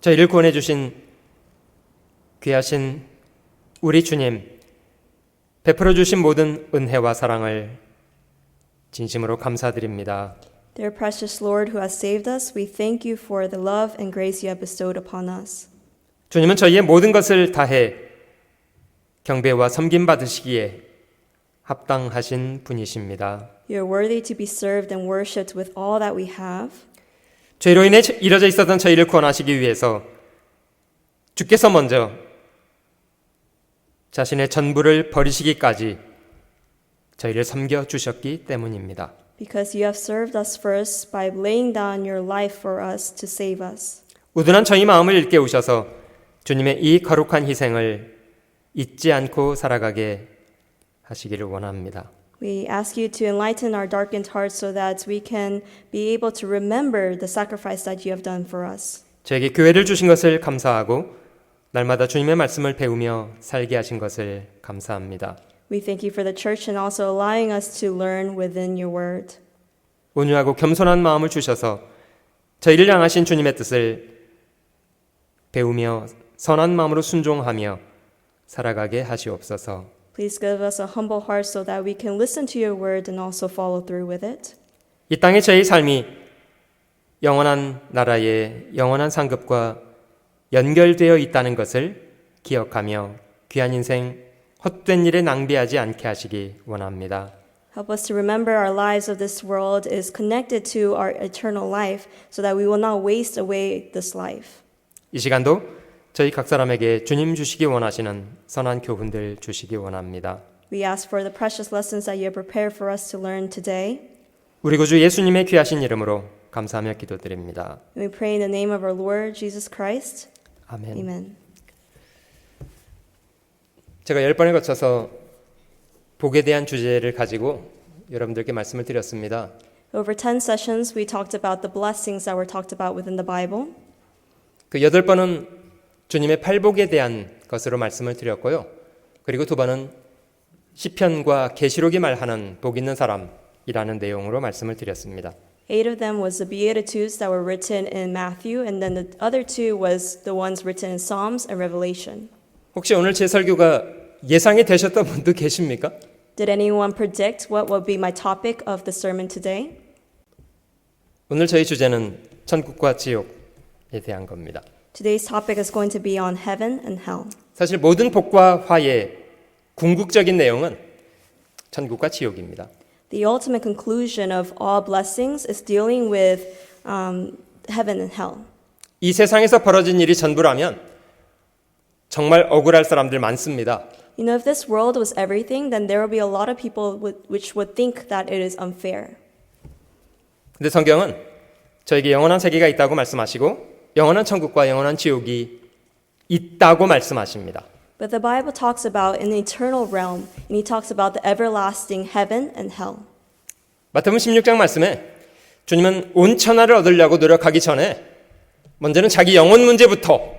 저희를 구원해 주신 귀하신 우리 주님, 베풀어 주신 모든 은혜와 사랑을 진심으로 감사드립니다. Dear precious Lord who has saved us, we thank you for the love and grace you have bestowed upon us. 주님은 저희의 모든 것을 다해 경배와 섬김 받으시기에 합당하신 분이십니다. You are worthy to be served and worshipped with all that we have. 죄로 인해 이뤄져 있었던 저희를 구원하시기 위해서 주께서 먼저 자신의 전부를 버리시기까지 저희를 섬겨주셨기 때문입니다. Because you have served us first by laying down your life for us to save us. 우둔한 저희 마음을 일깨우셔서 주님의 이 거룩한 희생을 잊지 않고 살아가게 하시기를 원합니다. We ask you to enlighten our darkened hearts so that we can be able to remember the sacrifice that you have done for us. 저에게 교회를 주신 것을 감사하고 날마다 주님의 말씀을 배우며 살게 하신 것을 감사합니다. We thank you for the church and also allowing us to learn within your word. 온유하고 겸손한 마음을 주셔서 저희를 향하신 주님의 뜻을 배우며 선한 마음으로 순종하며 살아가게 하시옵소서. Please give us a humble heart so that we can listen to your word and also follow through with it. 이 땅의 저희 삶이 영원한 나라의 영원한 상급과 연결되어 있다는 것을 기억하며 귀한 인생 헛된 일에 낭비하지 않게 하시기 원합니다. Help us to remember our lives of this world is connected to our eternal life so that we will not waste away this life. 이 시간도 저희 각 사람에게 주님 주시기 원하시는 선한 교훈들 주시기 원합니다. We ask for the precious lessons that you have prepared for us to learn today. 우리 구주 예수님의 귀하신 이름으로 감사하며 기도드립니다. And we pray in the name of our Lord Jesus Christ. 아멘. Amen. 제가 10번에 거쳐서 복에 대한 주제를 가지고 여러분들께 말씀을 드렸습니다. Over 10 sessions, we talked about the blessings that were talked about within the Bible. 그 8번은 주님의 팔복에 대한 것으로 말씀을 드렸고요. 그리고 2번은 시편과 계시록이 말하는 복 있는 사람이라는 내용으로 말씀을 드렸습니다. 8 of them was the Beatitudes that were written in Matthew, and then the other 2 was the ones written in Psalms and Revelation. 혹시 오늘 제 설교가 예상이 되셨던 분도 계십니까? Did anyone predict what would be my topic of the sermon today? 오늘 저희 주제는 천국과 지옥에 대한 겁니다. Today's topic is going to be on heaven and hell. 사실 모든 복과 화의 궁극적인 내용은 천국과 지옥입니다. The ultimate conclusion of all blessings is dealing with heaven and hell. 이 세상에서 벌어진 일이 전부라면 정말 억울할 사람들 많습니다. You know, if this world was everything, then there would be a lot of people which would think that it is unfair. 근데 성경은 저에게 영원한 세계가 있다고 말씀하시고 영원한 천국과 영원한 지옥이 있다고 말씀하십니다. But the Bible talks about an eternal realm, and he talks about the everlasting heaven and hell. 마태복음 16장 말씀에 주님은 온 천하를 얻으려고 노력하기 전에 먼저는 자기 영혼 문제부터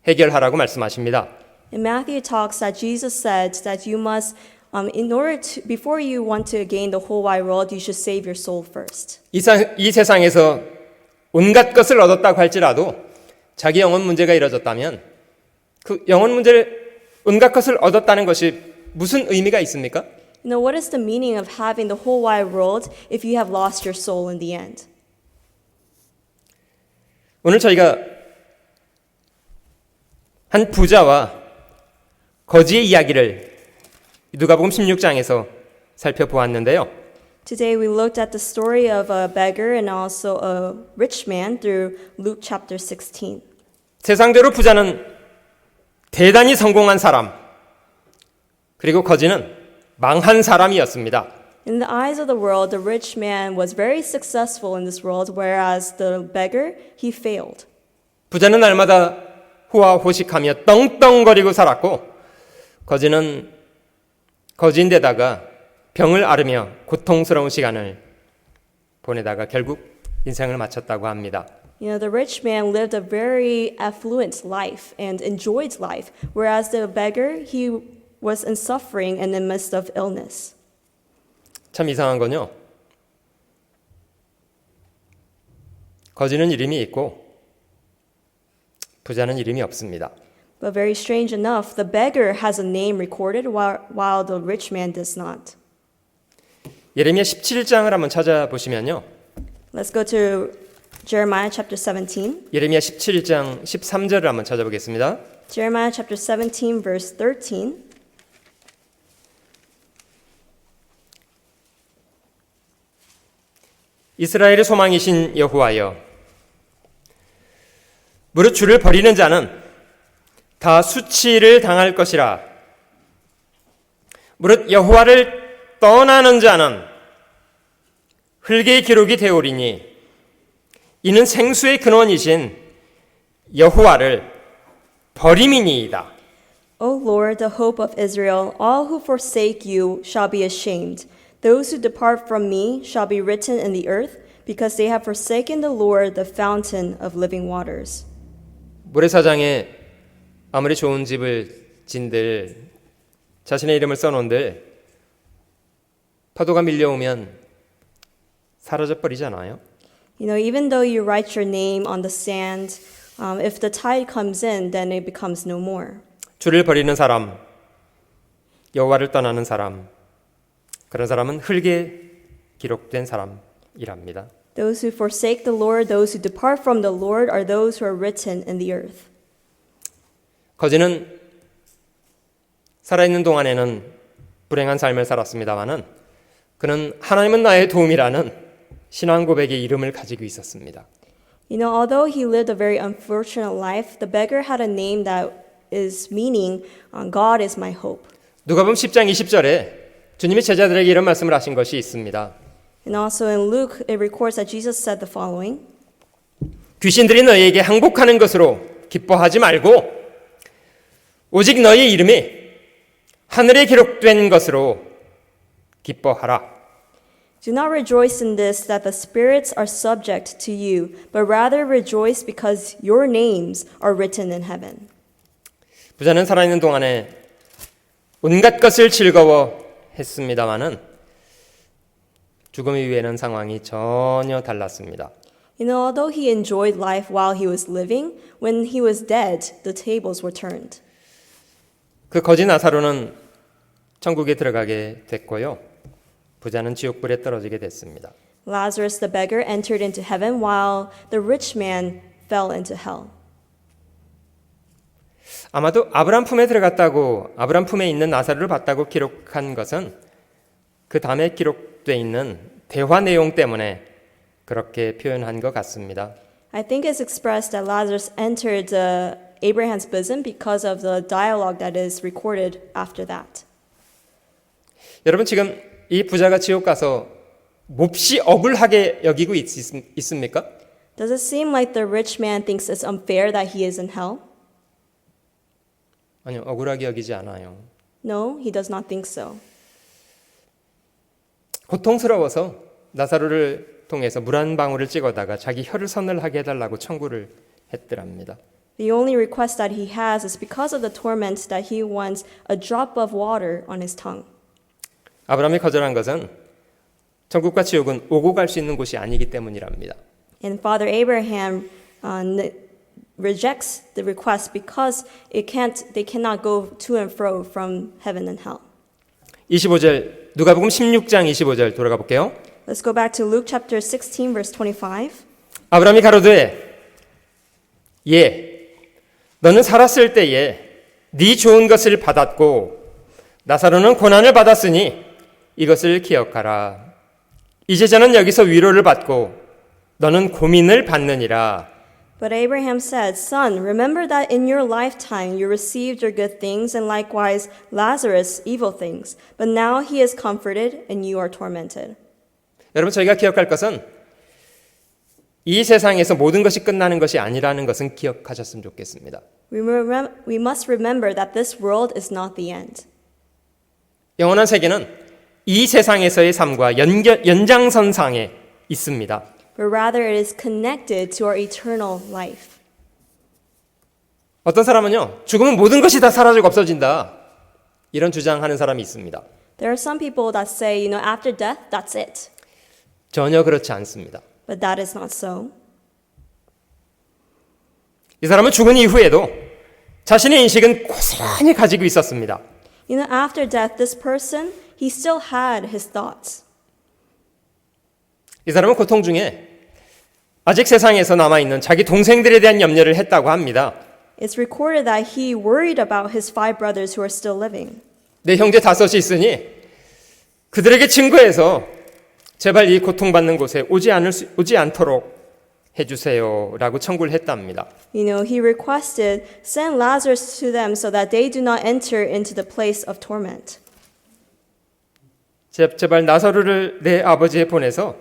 해결하라고 말씀하십니다. In Matthew talks that Jesus said that you must, in order to, before you want to gain the whole wide world, you should save your soul first. 이 세상에서 온갖 것을 얻었다고 할지라도 자기 영혼 문제가 이뤄졌다면 그 영혼 문제를 온갖 것을 얻었다는 것이 무슨 의미가 있습니까? You know, what is the meaning of having the whole wide world if you have lost your soul in the end? 오늘 저희가 한 부자와 거지의 이야기를 누가복음 16장에서 살펴보았는데요. Today we looked at the story of a beggar and also a rich man through Luke chapter 16. 세상대로 부자는 대단히 성공한 사람, 그리고 거지는 망한 사람이었습니다. In the eyes of the world, the rich man was very successful in this world, whereas the beggar, he failed. 부자는 날마다 호화호식하며 떵떵거리고 살았고 거지는 거지인데다가 병을 앓으며 고통스러운 시간을 보내다가 결국 인생을 마쳤다고 합니다. You know, the rich man lived a very affluent life and enjoyed life, whereas the beggar, he was in suffering and in the midst of illness. 참 이상한 건요. 거지는 이름이 있고 부자는 이름이 없습니다. But very strange enough, the beggar has a name recorded while the rich man does not. 예레미야 17장을 한번 찾아보시면요. Let's go to Jeremiah chapter 17. 예레미야 17장 13절을 한번 찾아보겠습니다. Jeremiah chapter 17, verse 13. 이스라엘의 소망이신 여호와여, 무릇 주를 버리는 자는 다 수치를 당할 것이라. 무릇 여호와를 떠나는 자는 흙의 기록이 되오리니 이는 생수의 근원이신 여호와를 버림이니이다. O Lord, the hope of Israel, all who forsake you shall be ashamed. Those who depart from me shall be written in the earth, because they have forsaken the Lord, the fountain of living waters. 모래사장에 아무리 좋은 집을 진들, 자신의 이름을 써놓은들 파도가 밀려오면 사라져 버리잖아요. You know, even though you write your name on the sand, if the tide comes in, then it becomes no more. 주를 버리는 사람, 여호와를 떠나는 사람, 그런 사람은 흙에 기록된 사람이랍니다. Those who forsake the Lord, those who depart from the Lord, are those who are written in the earth. 거지는 살아있는 동안에는 불행한 삶을 살았습니다마는 그는 하나님은 나의 도움이라는 신앙 고백의 이름을 가지고 있었습니다. You know, although he lived a very unfortunate life, the beggar had a name that is meaning, God is my hope. 누가복음 10장 20절에 주님이 제자들에게 이런 말씀을 하신 것이 있습니다. And also in Luke, it records that Jesus said the following. 귀신들이 너희에게 항복하는 것으로 기뻐하지 말고 오직 너희 이름이 하늘에 기록된 것으로 기뻐하라. Do not rejoice in this, that the spirits are subject to you, but rather rejoice because your names are written in heaven. 부자는 살아있는 동안에 온갖 것을 즐거워했습니다마는 죽음 이후에는 상황이 전혀 달랐습니다. You know, although he enjoyed life while he was living, when he was dead, the tables were turned. 그 거지 나사로는 천국에 들어가게 됐고요. 부자는 지옥불에 떨어지게 됐습니다. Lazarus the beggar entered into heaven while the rich man fell into hell. 아마도 아브람 품에 들어갔다고 아브람 품에 있는 나사로를 봤다고 기록한 것은 그 다음에 기록되어 있는 대화 내용 때문에 그렇게 표현한 것 같습니다. I think it's expressed that Lazarus entered Abraham's bosom because of the dialogue that is recorded after that. 여러분 지금 이 부자가 지옥 가서 몹시 억울하게 여기고 있습니까? Does it seem like the rich man thinks it's unfair that he is in hell? 아니요, 억울하게 여기지 않아요. No, he does not think so. 고통스러워서 나사로를 통해서 물 한 방울을 찍어다가 자기 혀를 서늘하게 해달라고 청구를 했더랍니다. The only request that he has is because of the torment that he wants a drop of water on his tongue. 아브라함이 거절한 것은 천국과 지옥은 오고 갈 수 있는 곳이 아니기 때문이랍니다. And Father Abraham rejects the request because they cannot go to and fro from heaven and hell. 25절 누가복음 16장 25절 돌아가 볼게요. Let's go back to Luke chapter 16 verse 25. 아브라함이 가로되 너는 살았을 때에 네 좋은 것을 받았고 나사로는 고난을 받았으니 이것을 기억하라. 이제 저는 여기서 위로를 받고 너는 고민을 받느니라. But Abraham said, Son, remember that in your lifetime you received your good things, and likewise Lazarus evil things. But now he is comforted, and you are tormented. 여러분 저희가 기억할 것은 이 세상에서 모든 것이 끝나는 것이 아니라는 것은 기억하셨으면 좋겠습니다. We must remember that this world is not the end. 영원한 세계는 이 세상에서의 삶과 연장선상에 있습니다. But rather it is connected to our eternal life. 어떤 사람은요, 죽으면 모든 것이 다 사라지고 없어진다. 이런 주장하는 사람이 있습니다. There are some people that say, after death, that's it. 전혀 그렇지 않습니다. But that is not so. 이 사람은 죽은 이후에도 자신의 인식은 고스란히 가지고 있었습니다. After death, this person, he still had his thoughts. 이 사람은 고통 중에 아직 세상에서 남아있는 자기 동생들에 대한 염려를 했다고 합니다. It's recorded that he worried about his 5 brothers who are still living. 내 형제 5이 있으니 그들에게 증거해서 제발 이 고통받는 곳에 오지 않도록 해주세요 라고 청구를 했답니다. He requested, send Lazarus to them so that they do not enter into the place of torment. 제발 나사로를 내 아버지에 보내서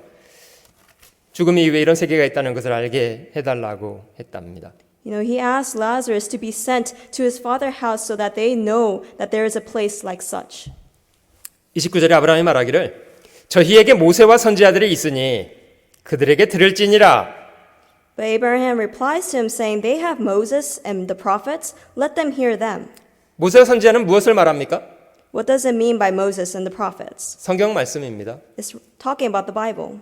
죽음 이후에 이런 세계가 있다는 것을 알게 해달라고 했답니다. He asked Lazarus to be sent to his father's house so that they know that there is a place like such. 29절에 아브라함이 말하기를 저희에게 모세와 선지자들이 있으니 그들에게 들을지니라. But Abraham replies to him saying, they have Moses and the prophets, let them hear them. 모세와 선지자는 무엇을 말합니까? What does it mean by Moses and the prophets? 성경 말씀입니다. It's talking about the Bible.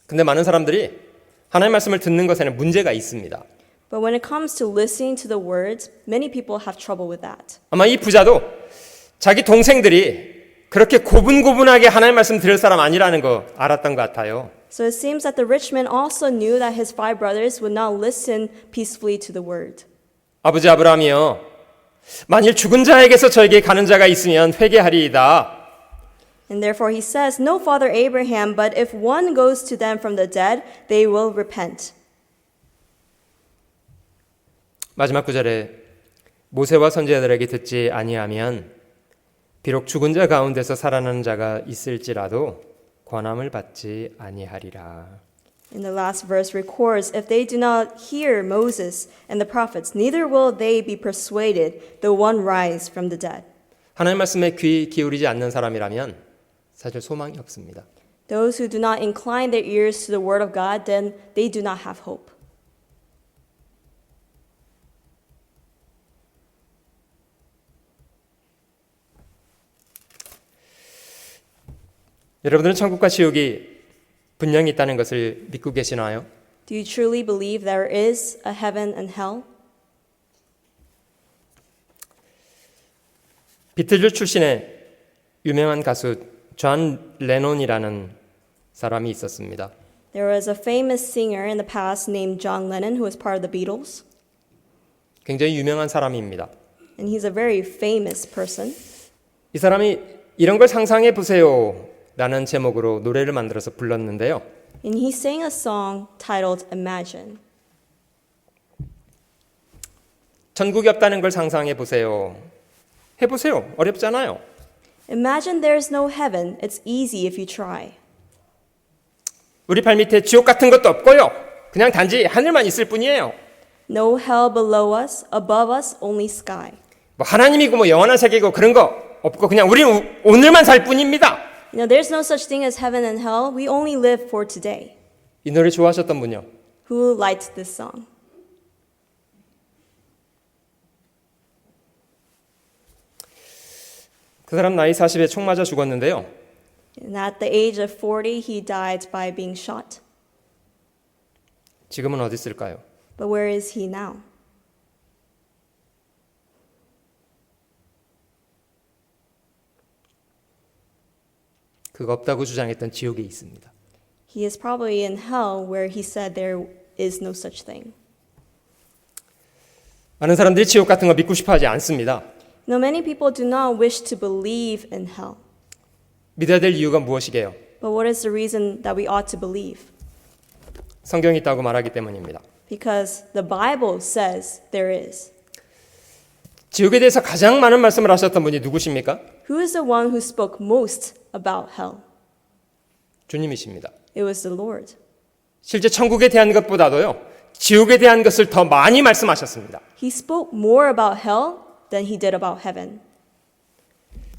근데 많은 사람들이 하나님의 말씀을 듣는 것에는 문제가 있습니다. But when it comes to listening to the words, many people have trouble with that. 아마 이 부자도 자기 동생들이 그렇게 고분고분하게 하나님의 말씀 들을 사람 아니라는 거 알았던 것 같아요. So it seems that the rich man also knew that his 5 brothers would not listen peacefully to the word. 아버지 아브라함이여, 만일 죽은 자에게서 저에게 가는 자가 있으면 회개하리이다. And therefore he says, no, Father Abraham, but if one goes to them from the dead, they will repent. 마지막 구절에 모세와 선지자들에게 듣지 아니하면 비록 죽은 자 가운데서 살아나는 자가 있을지라도 권함을 받지 아니하리라. And the last verse records, if they do not hear Moses and the prophets, neither will they be persuaded, though one rise from the dead. 하나님 말씀에 귀 기울이지 않는 사람이라면 사실 소망이 없습니다. Those who do not incline their ears to the word of God, then they do not have hope. 여러분들은 천국과 지옥이 분명히 있다는 것을 믿고 계시나요? Do you truly believe there is a heaven and hell? 비틀즈 출신의 유명한 가수 존 레논이라는 사람이 있었습니다. There was a famous singer in the past named John Lennon who was part of the Beatles, 굉장히 유명한 사람입니다. and he's a very famous person. 이 사람이 이런 걸 상상해 보세요 라는 제목으로 노래를 만들어서 불렀는데요. And he sang a song titled Imagine. 천국이 없다는 걸 상상해 보세요. 해보세요. 어렵잖아요. Imagine there's no heaven. It's easy if you try. 우리 발 밑에 지옥 같은 것도 없고요. 그냥 단지 하늘만 있을 뿐이에요. No hell below us, above us, only sky. 뭐 하나님이고 뭐 영원한 세계고 그런 거 없고 그냥 우리는 오늘만 살 뿐입니다. There's no such thing as heaven and hell. We only live for today. 이 노래 좋아하셨던 분요. Who liked this song? 그 사람 나이 40에 총 맞아 죽었는데요. And at the age of 40, he died by being shot. 지금은 어디 있을까요? But where is he now? 그거 없다고 주장했던 지옥에 있습니다. He is probably in hell where he said there is no such thing. 많은 사람들이 지옥 같은 거 믿고 싶어 하지 않습니다. Many people do not wish to believe in hell. 믿어야 될 이유가 무엇이게요? But what is the reason that we ought to believe? 성경이 있다고 말하기 때문입니다. Because the Bible says there is. 지옥에 대해서 가장 많은 말씀을 하셨던 분이 누구십니까? Who is the one who spoke most about hell? 주님이십니다. It was the Lord. 실제 천국에 대한 것보다도요, 지옥에 대한 것을 더 많이 말씀하셨습니다. He spoke more about hell than he did about heaven.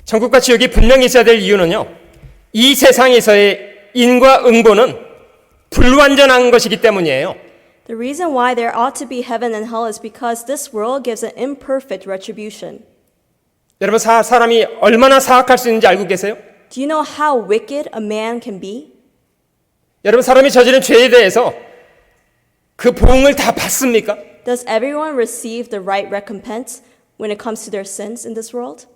천국과 지옥이 분명히 있어야 될 이유는요, 이 세상에서의 인과 응보는 불완전한 것이기 때문이에요. The reason why there ought to be heaven and hell is because this world gives an imperfect retribution. 여러분, 사람이 얼마나 사악할 수 있는지 알고 계세요? Do you know how wicked a man can be? 여러분, 사람이 저지른 죄에 대해서 그 보응을 다 받습니까? Does everyone receive the right recompense when it comes to their sins in this world?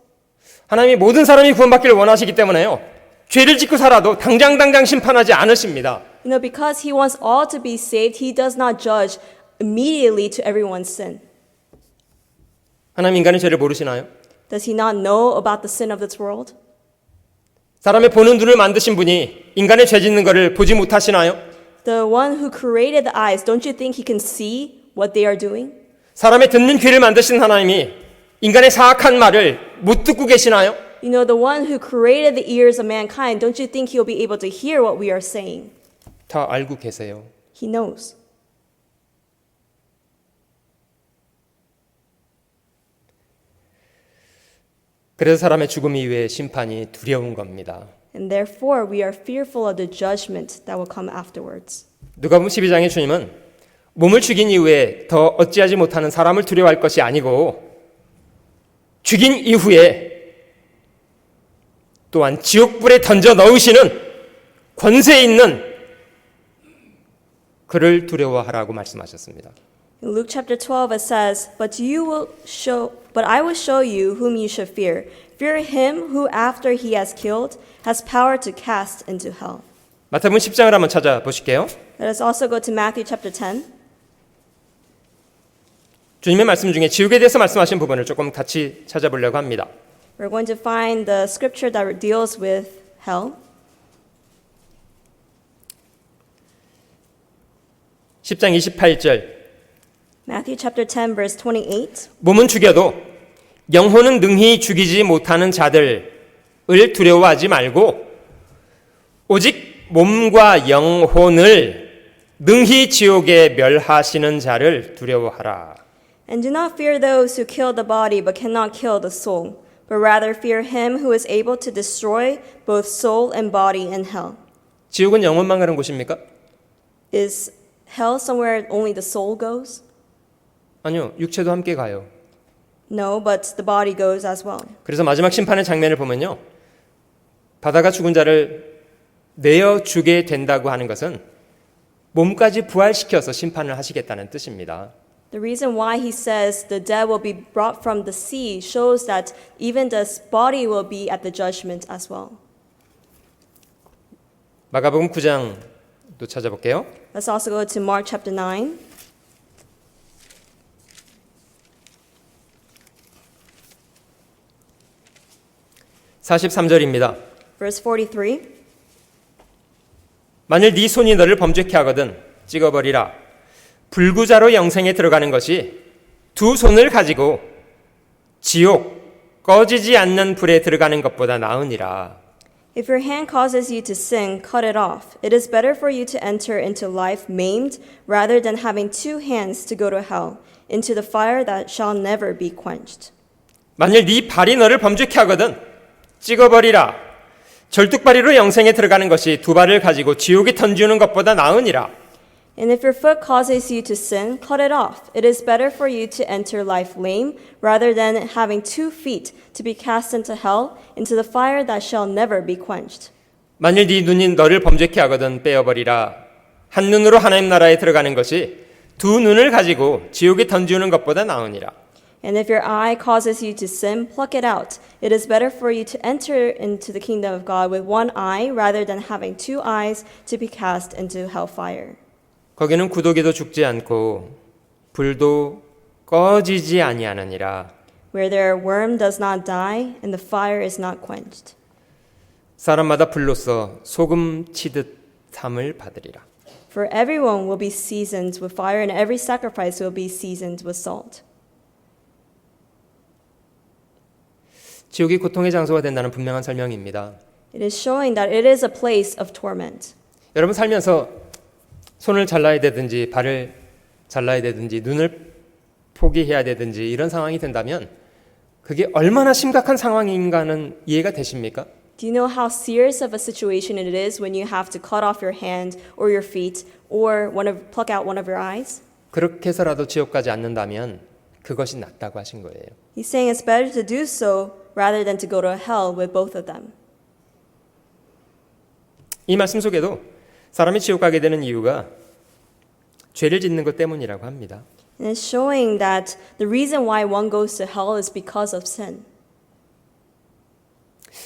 하나님이 모든 사람이 구원받기를 원하시기 때문에요. 죄를 짓고 살아도 당장 심판하지 않으십니다. You know, because he wants all to be saved, he does not judge immediately to everyone's sin. 하나님 인간의 죄를 모르시나요? Does he not know about the sin of this world? 사람의 보는 눈을 만드신 분이 인간의 죄 짓는 것을 보지 못하시나요? The one who created the eyes, don't you think he can see what they are doing? 사람의 듣는 귀를 만드신 하나님이 인간의 사악한 말을 못 듣고 계시나요? You know, the one who created the ears of mankind, don't you think he'll be able to hear what we are saying? 다 알고 계세요. He knows. 그래서 사람의 죽음 이후의 심판이 두려운 겁니다. And therefore, we are fearful of the judgment that will come afterwards. 누가복음 12장의 주님은 몸을 죽인 이후에 더 어찌하지 못하는 사람을 두려워할 것이 아니고 죽인 이후에 또한 지옥불에 던져 넣으시는 권세 있는 그를 두려워하라고 말씀하셨습니다. In Luke chapter 12 it says, But I will show you whom you should fear. Fear him who after he has killed has power to cast into hell. 마태복음 10장을 한번 찾아보실게요. Let us also go to Matthew chapter 10. 주님의 말씀 중에 지옥에 대해서 말씀하신 부분을 조금 같이 찾아보려고 합니다. We're going to find the scripture that deals with hell. 10장 28절 Matthew chapter 10 verse 28. 몸은 죽여도 영혼은 능히 죽이지 못하는 자들을 두려워하지 말고 오직 몸과 영혼을 능히 지옥에 멸하시는 자를 두려워하라. And do not fear those who kill the body but cannot kill the soul, but rather fear him who is able to destroy both soul and body in hell. 지옥은 영혼만 가는 곳입니까? Is hell somewhere only the soul goes? 아니요, 육체도 함께 가요. No, but the body goes as well. 그래서 마지막 심판의 장면을 보면요, 바다가 죽은 자를 내어 주게 된다고 하는 것은 몸까지 부활시켜서 심판을 하시겠다는 뜻입니다. The reason why he says the dead will be brought from the sea shows that even the body will be at the judgment as well. 마가복음 9장도 찾아볼게요. Let's also go to Mark chapter 9. (43절입니다) Verse 43. 만일 네 손이 너를 범죄케 하거든 찍어버리라. 불구자로 영생에 들어가는 것이 두 손을 가지고 지옥 꺼지지 않는 불에 들어가는 것보다 나으니라. If your hand causes you to sin, cut it off. It is better for you to enter into life maimed rather than having two hands to go to hell, into the fire that shall never be quenched. 만일 네 발이 너를 범죄케 하거든 찍어버리라. 절뚝발이로 영생에 들어가는 것이 두 발을 가지고 지옥에 던지는 것보다 나으니라. And if your foot causes you to sin, cut it off. It is better for you to enter life lame rather than having 2 feet to be cast into hell, into the fire that shall never be quenched. 만일 네 눈이 너를 범죄케 하거든 빼어버리라. 한 눈으로 하나님 나라에 들어가는 것이 두 눈을 가지고 지옥에 던지는 것보다 나으니라. And if your eye causes you to sin, pluck it out. It is better for you to enter into the kingdom of God with one eye rather than having 2 eyes to be cast into hellfire. 거기는 구더기도 죽지 않고 불도 꺼지지 아니하느니라. Where their worm does not die and the fire is not quenched. 사람마다 불로써 소금 치듯 함을 받으리라. For everyone will be seasoned with fire and every sacrifice will be seasoned with salt. 지옥이 고통의 장소가 된다는 분명한 설명입니다. It is showing that it is a place of torment. 여러분 살면서 손을 잘라야 되든지 발을 잘라야 되든지 눈을 포기해야 되든지 이런 상황이 된다면 그게 얼마나 심각한 상황인가는 이해가 되십니까? Do you know how serious of a situation it is when you have to cut off your hand or your feet or pluck out one of your eyes? 그렇게 해서라도 지옥 가지 않는다면 그것이 낫다고 하신 거예요. He's saying it's better to do so rather than to go to hell with both of them. 이 말씀 속에도 사람이 지옥 가게 되는 이유가 죄를 짓는 것 때문이라고 합니다. And it's showing that the reason why one goes to hell is because of sin.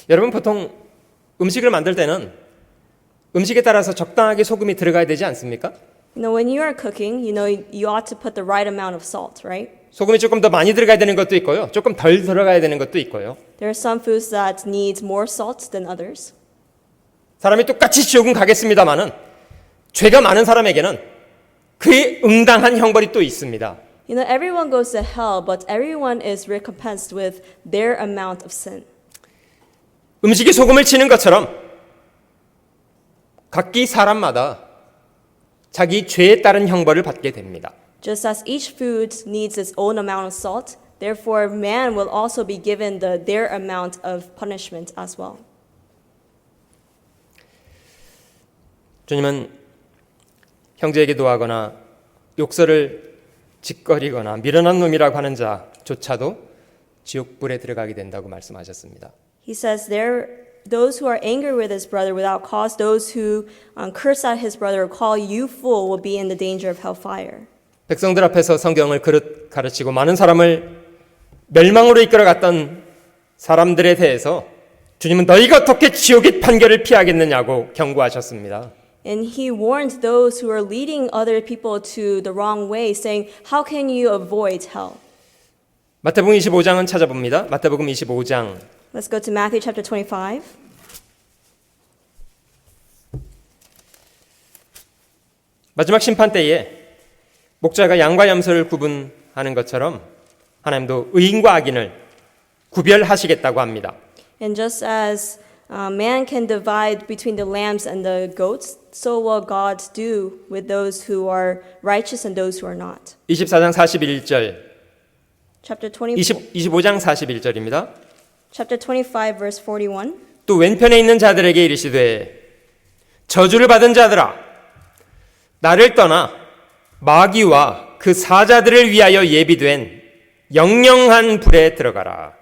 여러분 보통 음식을 만들 때는 음식에 따라서 적당하게 소금이 들어가야 되지 않습니까? When you are cooking, you ought to put the right amount of salt, right? 소금이 조금 더 많이 들어가야 되는 것도 있고요. 조금 덜 들어가야 되는 것도 있고요. There are some foods that need more salt than others. 사람이 똑같이 지옥은 가겠습니다마는 죄가 많은 사람에게는 그에 응당한 형벌이 또 있습니다. Everyone goes to hell, but everyone is recompensed with their amount of sin. 음식에 소금을 치는 것처럼 각기 사람마다 자기 죄에 따른 형벌을 받게 됩니다. Just as each food needs its own amount of salt, therefore man will also be given their amount of punishment as well. 주님은 형제에게 노하거나 욕설을 짓거리거나 미련한 놈이라고 하는 자조차도 지옥불에 들어가게 된다고 말씀하셨습니다. He says those who are angry with his brother without cause, those who curse at his brother or call you fool will be in the danger of hellfire. 백성들 앞에서 성경을 그릇 가르치고 많은 사람을 멸망으로 이끌어갔던 사람들에 대해서 주님은 너희가 어떻게 지옥의 판결을 피하겠느냐고 경고하셨습니다. And he warned those who are leading other people to the wrong way, saying, how can you avoid hell? 마태복음 25장은 찾아봅니다. 마태복음 25장 Let's go to Matthew chapter 25. 마지막 심판 때에 목자가 양과 염소를 구분하는 것처럼 하나님도 의인과 악인을 구별하시겠다고 합니다. And just as man can divide between the lambs and the goats, so will God do with those who are righteous and those who are not. 24장 41절 Chapter 24, 25장 41절입니다. chapter 25, verse 41. 또 왼편에 있는 자들에게 이르시되 저주를 받은 자들아 나를 떠나 마귀와 그 사자들을 위하여 예비된 영영한 불에 들어가라.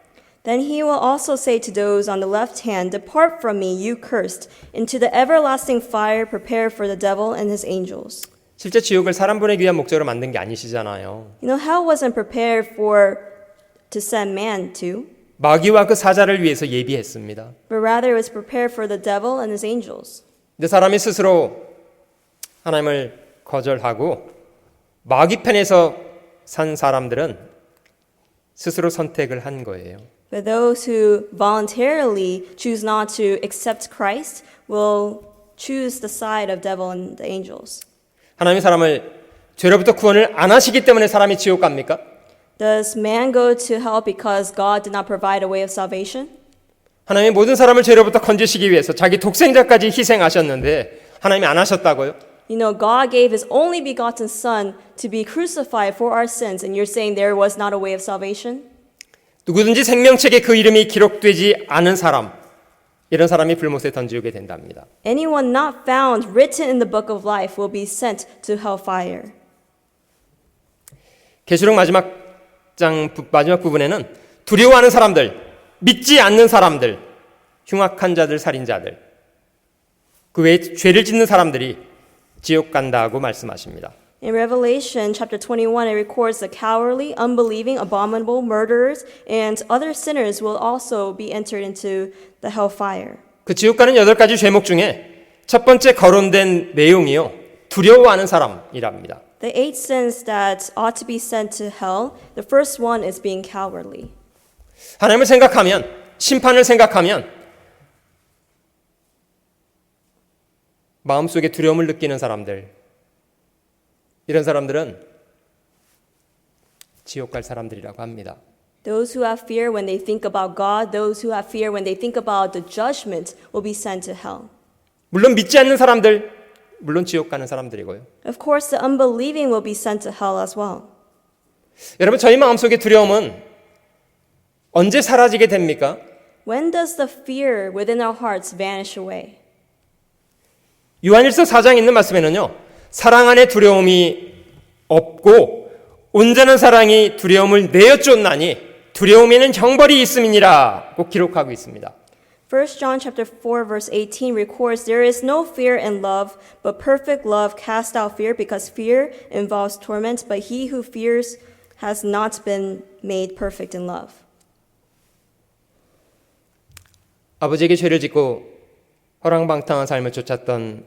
Then he will also say to those on the left hand, depart from me, you cursed, into the everlasting fire prepared for the devil and his angels. 실제 지옥을 사람 보내기 위한 목적으로 만든 게 아니시잖아요. Hell wasn't prepared to send man to, 마귀와 그 사자를 위해서 예비했습니다. but rather it was prepared for the devil and his angels. 근데 사람이 스스로 하나님을 거절하고 마귀 편에서 산 사람들은 스스로 선택을 한 거예요. But those who voluntarily choose not to accept Christ will choose the side of devil and the angels. 하나님이 사람을 죄로부터 구원을 안 하시기 때문에 사람이 지옥 갑니까? Does man go to hell because God did not provide a way of salvation? 하나님이 모든 사람을 죄로부터 건지시기 위해서 자기 독생자까지 희생하셨는데 하나님이 안 하셨다고요? God gave his only begotten son to be crucified for our sins, and you're saying there was not a way of salvation? 누구든지 생명책에 그 이름이 기록되지 않은 사람, 이런 사람이 불못에 던지게 된답니다. Anyone not found written in the book of life will be sent to hellfire. 계시록 마지막 부분에는 두려워하는 사람들, 믿지 않는 사람들, 흉악한 자들, 살인자들, 그 외에 죄를 짓는 사람들이 지옥 간다고 말씀하십니다. In Revelation chapter 21, it records the cowardly, unbelieving, abominable, murderers, and other sinners will also be entered into the hellfire. 그 지옥 가는 8가지 죄목 중에 첫 번째 거론된 내용이요, 두려워하는 사람이랍니다. The 8 sins that ought to be sent to hell, the first one is being cowardly. 하나님을 생각하면, 심판을 생각하면 마음속에 두려움을 느끼는 사람들, 이런 사람들은 지옥 갈 사람들이라고 합니다. Those who have fear when they think about God, those who have fear when they think about the judgment will be sent to hell. 물론 믿지 않는 사람들, 물론 지옥 가는 사람들이고요. Of course, the unbelieving will be sent to hell as well. 여러분, 저희 마음속의 두려움은 언제 사라지게 됩니까? When does the fear within our hearts vanish away? 요한일서 4장에 있는 말씀에는요, 사랑 안에 두려움이 없고 온전한 사랑이 두려움을 내어 쫓나니 두려움에는 형벌이 있음이니라 꼭 기록하고 있습니다. 1 John chapter 4 verse 18 records, "There is no fear in love, but perfect love casts out fear, because fear involves torment, but he who fears has not been made perfect in love." 아버지에게 죄를 짓고 허랑방탕한 삶을 쫓았던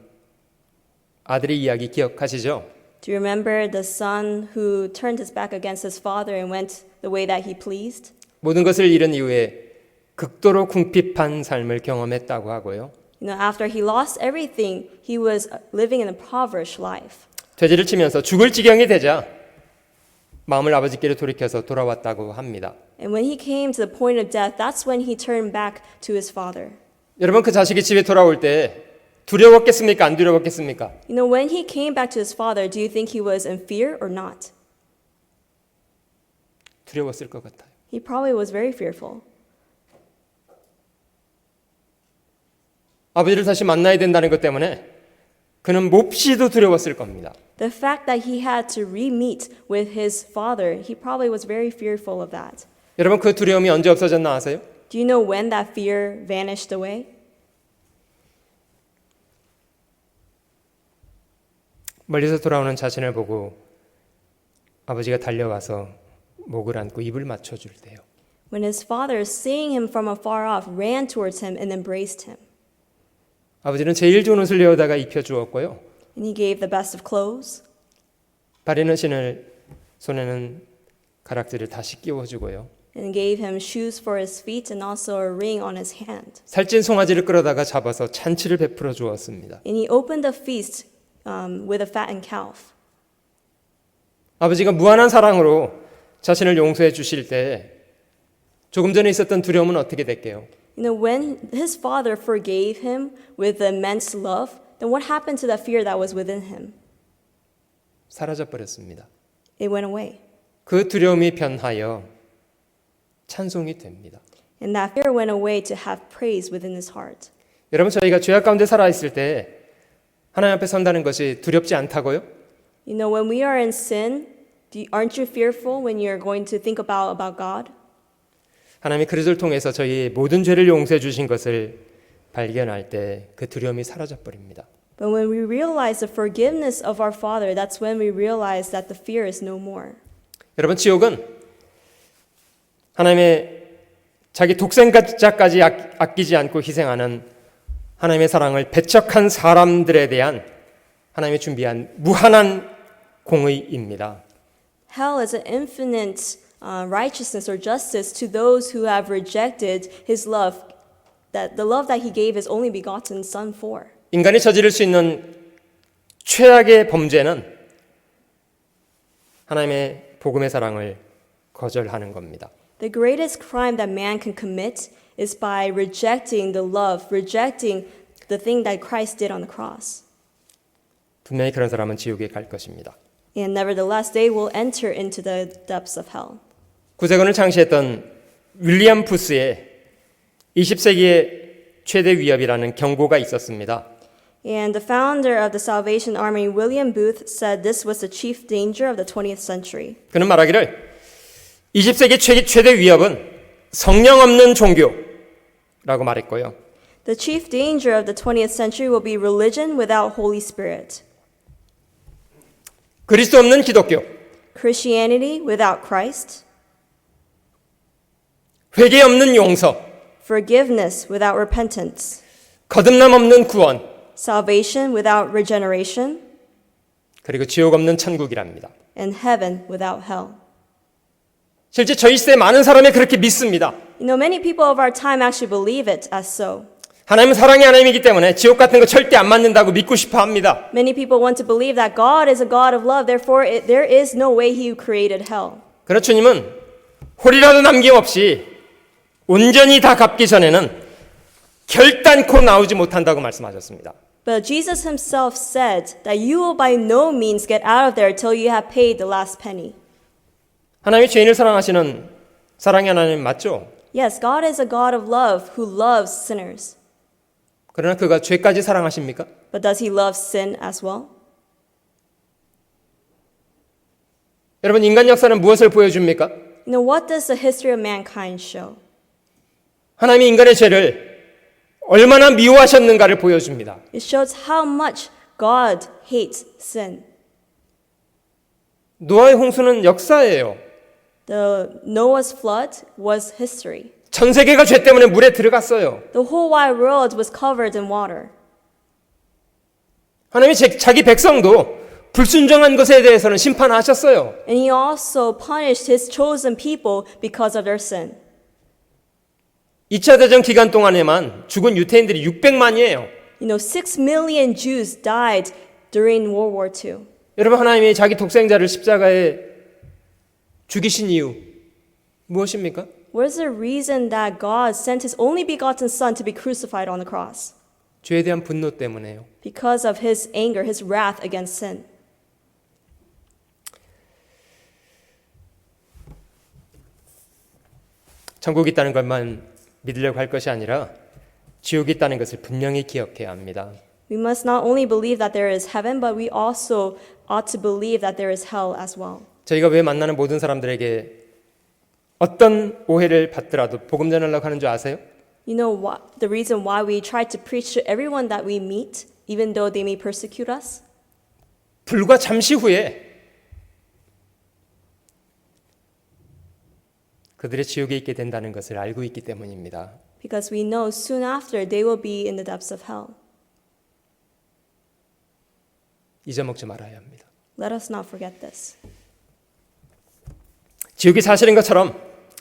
아들의 이야기 기억하시죠? Do you remember the son who turned his back against his father and went the way that he pleased? 모든 것을 잃은 이후에 극도로 궁핍한 삶을 경험했다고 하고요. You know, after he lost everything, he was living an impoverished life. 죄질을 치면서 죽을 지경이 되자 마음을 아버지께로 돌이켜서 돌아왔다고 합니다. And when he came to the point of death, that's when he turned back to his father. 여러분 그 자식이 집에 돌아올 때 두려웠겠습니까? 안 두려웠겠습니까? You know, when he came back to his father, do you think he was in fear or not? 두려웠을 것 같아요. He probably was very fearful. 아버지를 다시 만나야 된다는 것 때문에 그는 몹시도 두려웠을 겁니다. The fact that he had to re-meet with his father, he probably was very fearful of that. 여러분 그 두려움이 언제 없어졌나 아세요? Do you know when that fear vanished away? 멀리서 돌아오는 자신을 보고 아버지가 달려와서 목을 안고 입을 맞춰줄 때요. When his father, seeing him from afar off, ran towards him and embraced him. 아버지는 제일 좋은 옷을 내어다가 입혀주었고요. And he gave the best of clothes. 발에는 신을, 손에는 가락지를 다시 끼워주고요. And gave him shoes for his feet and also a ring on his hand. 살찐 송아지를 끌어다가 잡아서 잔치를 베풀어 주었습니다. And he opened the feast with a fattened calf. 아버지가 무한한 사랑으로 자신을 용서해 주실 때 조금 전에 있었던 두려움은 어떻게 될게요? You know, when his father forgave him with immense love, then what happened to that fear that was within him? 사라져 버렸습니다. It went away. 그 두려움이 변하여 찬송이 됩니다. And that fear went away to have praise within his heart. 여러분 저희가 죄악 가운데 살아 있을 때 하나님 앞에 선다는 것이 두렵지 않다고요? You know, when we are in sin, aren't you fearful when you're going to think about God? 하나님이 그리스도를 통해서 저희 모든 죄를 용서해 주신 것을 발견할 때 그 두려움이 사라져 버립니다. But when we realize the forgiveness of our Father, that's when we realize that the fear is no more. 여러분 지옥은 하나님의 자기 독생자까지 아끼지 않고 희생하는 하나님의 사랑을 배척한 사람들에 대한 하나님이 준비한 무한한 공의입니다. Hell is an infinite righteousness or justice to those who have rejected His love, that the love that He gave His only begotten Son for. 인간이 저지를 수 있는 최악의 범죄는 하나님의 복음의 사랑을 거절하는 겁니다. The greatest crime that man can commit is by rejecting the love, rejecting the thing that Christ did on the cross. 분명히 그런 사람은 지옥에 갈 것입니다. And nevertheless, they will enter into the depths of hell. 구세군을 창시했던 윌리엄 푸스의 20세기의 최대 위협이라는 경고가 있었습니다. And the founder of the Salvation Army, William Booth, said this was the chief danger of the 20th century. 그는 말하기를 20세기 최대 위협은 성령 없는 종교라고 말했고요. The chief danger of the 20th century will be religion without Holy Spirit. 그리스도 없는 기독교, Christianity without Christ. 회개 없는 용서, Forgiveness without repentance. 거듭남 없는 구원, Salvation without regeneration. 그리고 지옥 없는 천국이랍니다. And heaven without hell. 실제 저희 시대에 많은 사람이 그렇게 믿습니다. You know, many people of our time actually believe it as so. 하나님은 사랑의 하나님이기 때문에 지옥 같은 거 절대 안 맞는다고 믿고 싶어 합니다. Many people want to believe that God is a God of love, therefore there is no way He created hell. 그러나 주님은 홀이라도 남김없이 온전히 다 갚기 전에는 결단코 나오지 못한다고 말씀하셨습니다. But Jesus Himself said that you will by no means get out of there till you have paid the last penny. 하나님이 죄인을 사랑하시는 사랑의 하나님 맞죠? Yes, God is a God of love who loves sinners. 그러나 그가 죄까지 사랑하십니까? But does He love sin as well? 여러분 인간 역사는 무엇을 보여줍니까? You know, what does the history of mankind show? 하나님이 인간의 죄를 얼마나 미워하셨는가를 보여줍니다. It shows how much God hates sin. 노아의 홍수는 역사예요. The Noah's flood was history. 전 세계가 죄 때문에 물에 들어갔어요. The whole wide world was covered in water. 하나님이 자기 백성도 불순종한 것에 대해서는 심판하셨어요. And he also punished his chosen people because of their sin. 2차 대전 기간 동안에만 죽은 유태인들이 600만이에요. You know, 6 million Jews died during World War II. 여러분, 하나님이 자기 독생자를 십자가에 죽이신 이유 무엇입니까? What is the reason that God sent his only begotten son to be crucified on the cross? 죄에 대한 분노 때문에요. Because of his anger, his wrath against sin. 천국이 있다는 것만 믿으려고 할 것이 아니라 지옥이 있다는 것을 분명히 기억해야 합니다. We must not only believe that there is heaven, but we also ought to believe that there is hell as well. 저희가 왜 만나는 모든 사람들에게 어떤 오해를 받더라도 복음 전하려고 하는 줄 아세요? You know what? The reason why we try to preach to everyone that we meet, even though they may persecute us? 불과 잠시 후에 그들의 지옥에 있게 된다는 것을 알고 있기 때문입니다. Because we know soon after they will be in the depths of hell. 잊어먹지 말아야 합니다. Let us not forget this. 지옥이 사실인 것처럼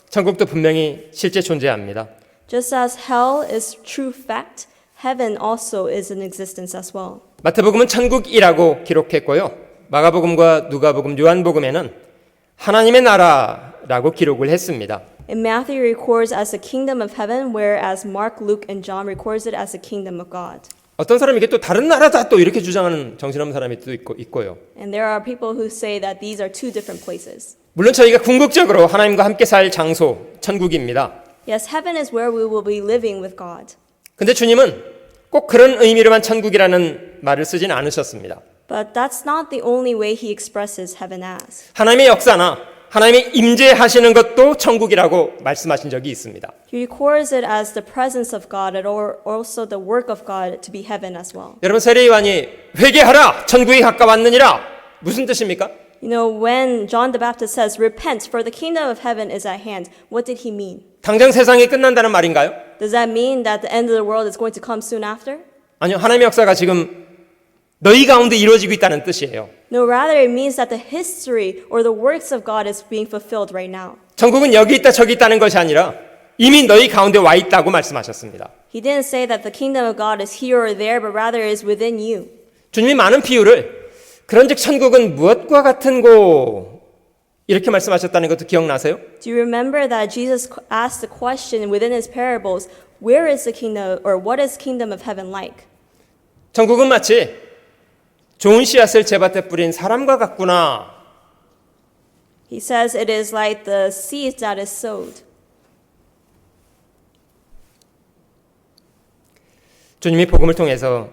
천국도 분명히 실제 존재합니다. Just as hell is true fact, heaven also is in existence as well. 마태복음은 천국이라고 기록했고요. 마가복음과 누가복음, 요한복음에는 하나님의 나라라고 기록을 했습니다. And Matthew records as the kingdom of heaven, whereas Mark, Luke, and John records it as the kingdom of God. 어떤 사람이 이게 또 다른 나라다 또 이렇게 주장하는 정신없는 사람이 또 있고요. And there are people who say that these are two different places. 물론 저희가 궁극적으로 하나님과 함께 살 장소, 천국입니다. Yes, heaven is where we will be living with God. 근데 주님은 꼭 그런 의미로만 천국이라는 말을 쓰진 않으셨습니다. But that's not the only way he expresses heaven as. 하나님의 역사나 하나님의 임재하시는 것도 천국이라고 말씀하신 적이 있습니다. He records it as the presence of God and also the work of God to be heaven as well. 여러분, 세례요한이 회개하라 천국이 가까웠느니라 무슨 뜻입니까? You know, when John the Baptist says, repent, for the kingdom of heaven is at hand, what did he mean? 당장 세상이 끝난다는 말인가요? Does that mean that the end of the world is going to come soon after? 아니요, 하나님의 역사가 지금 너희 가운데 이루어지고 있다는 뜻이에요. No, rather it means that the history or the works of God is being fulfilled right now. 천국은 여기 있다 저기 있다는 것이 아니라 이미 너희 가운데 와 있다고 말씀하셨습니다. He didn't say that the kingdom of God is here or there, but rather is within you. 주님이 많은 비유를 그런즉 천국은 무엇과 같은고 이렇게 말씀하셨다는 것도 기억나세요? Do you remember that Jesus asked the question within his parables, where is the kingdom or what is kingdom of heaven like? 천국은 마치 좋은 씨앗을 제밭에 뿌린 사람과 같구나. He says it is like the seed that is sowed. 주님이 복음을 통해서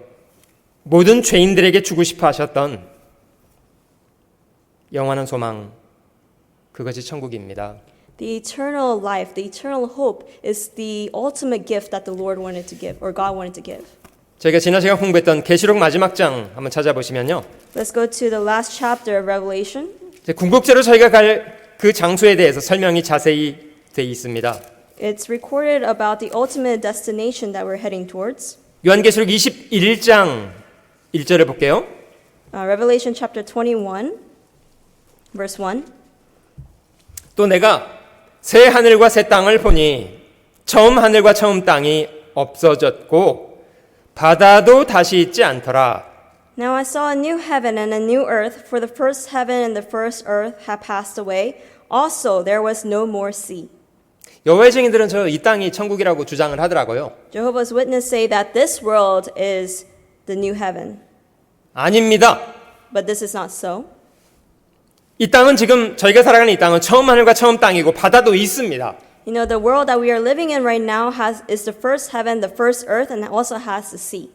모든 죄인들에게 주고 싶어 하셨던 영원한 소망, 그것이 천국입니다. The eternal life, the eternal hope is the ultimate gift that the Lord wanted to give, or God wanted to give. 저희가 지난 시간 공부했던 계시록 마지막 장 한번 찾아보시면요. Let's go to the last chapter of Revelation. 궁극적으로 저희가 갈 그 장소에 대해서 설명이 자세히 되어 있습니다. It's recorded about the ultimate destination that we're heading towards. 요한계시록 21장 1절을 볼게요. Revelation chapter 21, verse 1. 또 내가 새 하늘과 새 땅을 보니 처음 하늘과 처음 땅이 없어졌고 바다도 다시 있지 않더라. Now I saw a new heaven and a new earth, for the first heaven and the first earth had passed away. Also there was no more sea. 여호와의 증인들은 저 이 땅이 천국이라고 주장을 하더라고요. Jehovah's Witnesses say that this world is the new heaven. 아닙니다. But this is not so. 이 땅은 지금 저희가 살아가는 이 땅은 처음 하늘과 처음 땅이고 바다도 있습니다. You know, the world that we are living in right now is the first heaven, the first earth, and also has the sea.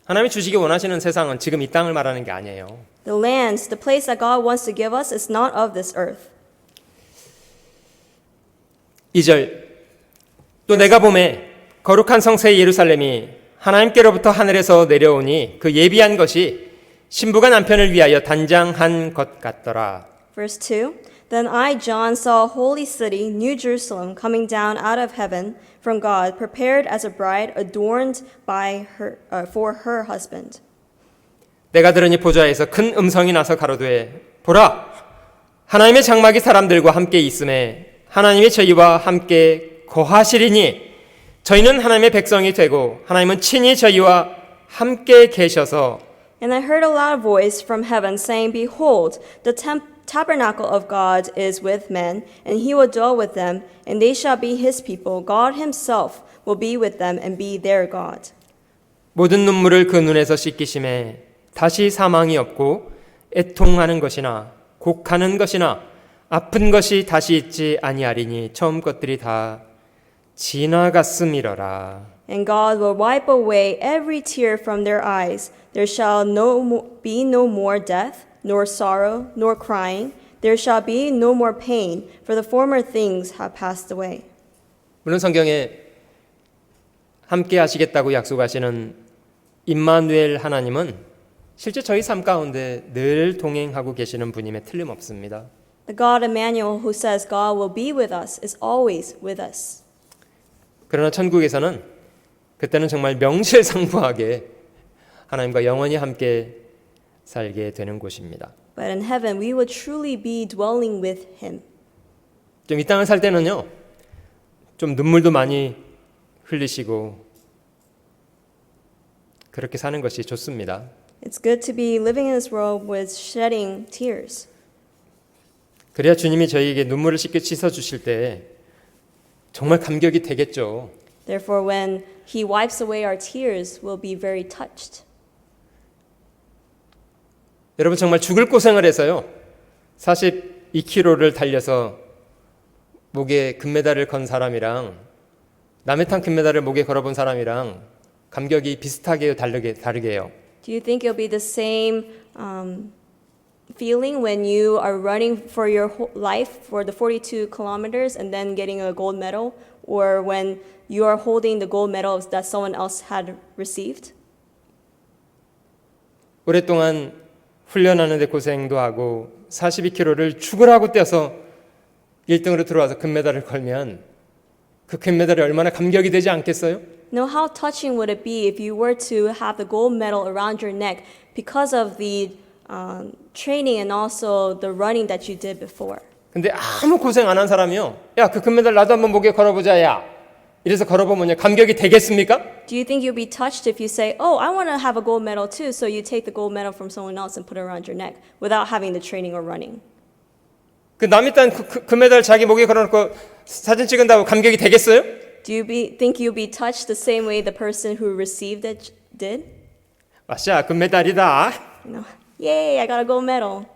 하나님이 주시기 원하시는 세상은 지금 이 땅을 말하는 게 아니에요. The land, the place that God wants to give us is not of this earth. 2절 또 내가 보매 거룩한 성세 예루살렘이 하나님께로부터 하늘에서 내려오니 그 예비한 것이 신부가 남편을 위하여 단장한 것 같더라. Verse 2. Then I, John, saw a holy city, New Jerusalem, coming down out of heaven from God, prepared as a bride adorned for her husband. 내가 들으니 보좌에서 큰 음성이 나서 가로되 보라 하나님의 장막이 사람들과 함께 있음에 하나님의 저희와 함께 거하시리니 저희는 하나님의 백성이 되고 하나님은 친히 저희와 함께 계셔서 And I heard a loud voice from heaven saying, Behold, the tabernacle of God is with men, and he will dwell with them, and they shall be his people. God himself will be with them and be their God. 모든 눈물을 그 눈에서 씻기심에 다시 사망이 없고 애통하는 것이나 곡하는 것이나 아픈 것이 다시 있지 아니하리니 처음 것들이 다 지나갔음이러라. And God will wipe away every tear from their eyes. There shall be no more death, nor sorrow, nor crying. There shall be no more pain, for the former things have passed away. 물론 성경에 함께 하시겠다고 약속하시는 임마누엘 하나님은 실제 저희 삶 가운데 늘 동행하고 계시는 분임에 틀림없습니다. The God Emmanuel who says God will be with us is always with us. 그러나 천국에서는 그때는 정말 명실상부하게 하나님과 영원히 함께 살게 되는 곳입니다. But in heaven we will truly be dwelling with him. 좀 이 땅을 살 때는요, 좀 눈물도 많이 흘리시고 그렇게 사는 것이 좋습니다. It's good to be living in this world with shedding tears. 그래야 주님이 저희에게 눈물을 씻어 주실 때 정말 감격이 되겠죠. Therefore, when he wipes away our tears, we'll be very touched. 여러분 정말 죽을 고생을 해서요. 42km를 달려서 목에 금메달을 건 사람이랑 남의 탄 금메달을 목에 걸어본 사람이랑 감격이 비슷하게 다르게 해요. Do you think it'll be the same feeling when you are running for your whole life for the 42 kilometers and then getting a gold medal, or when you are holding the gold medal that someone else had received? 오랫동안 훈련하는데 고생도 하고 42km를 죽으라고 뛰어서 1등으로 들어와서 금메달을 걸면 그 금메달이 얼마나 감격이 되지 않겠어요? Now, how touching would it be if you were to have the gold medal around your neck because of the training and also the running that you did before? 근데 아무 고생 안 한 사람이요. 야, 그 금메달 나도 한번 목에 걸어보자, 야. 이래서 걸어보면요, 감격이 되겠습니까? Do you think you'll be touched if you say, oh, I want to have a gold medal too, so you take the gold medal from someone else and put it around your neck without having the training or running? 그 남이 딴 금메달 자기 목에 걸어놓고 사진 찍은다고 감격이 되겠어요? Do you think you'll be touched the same way the person who received it did? 아싸, 금메달이다. Yay, I got a gold medal.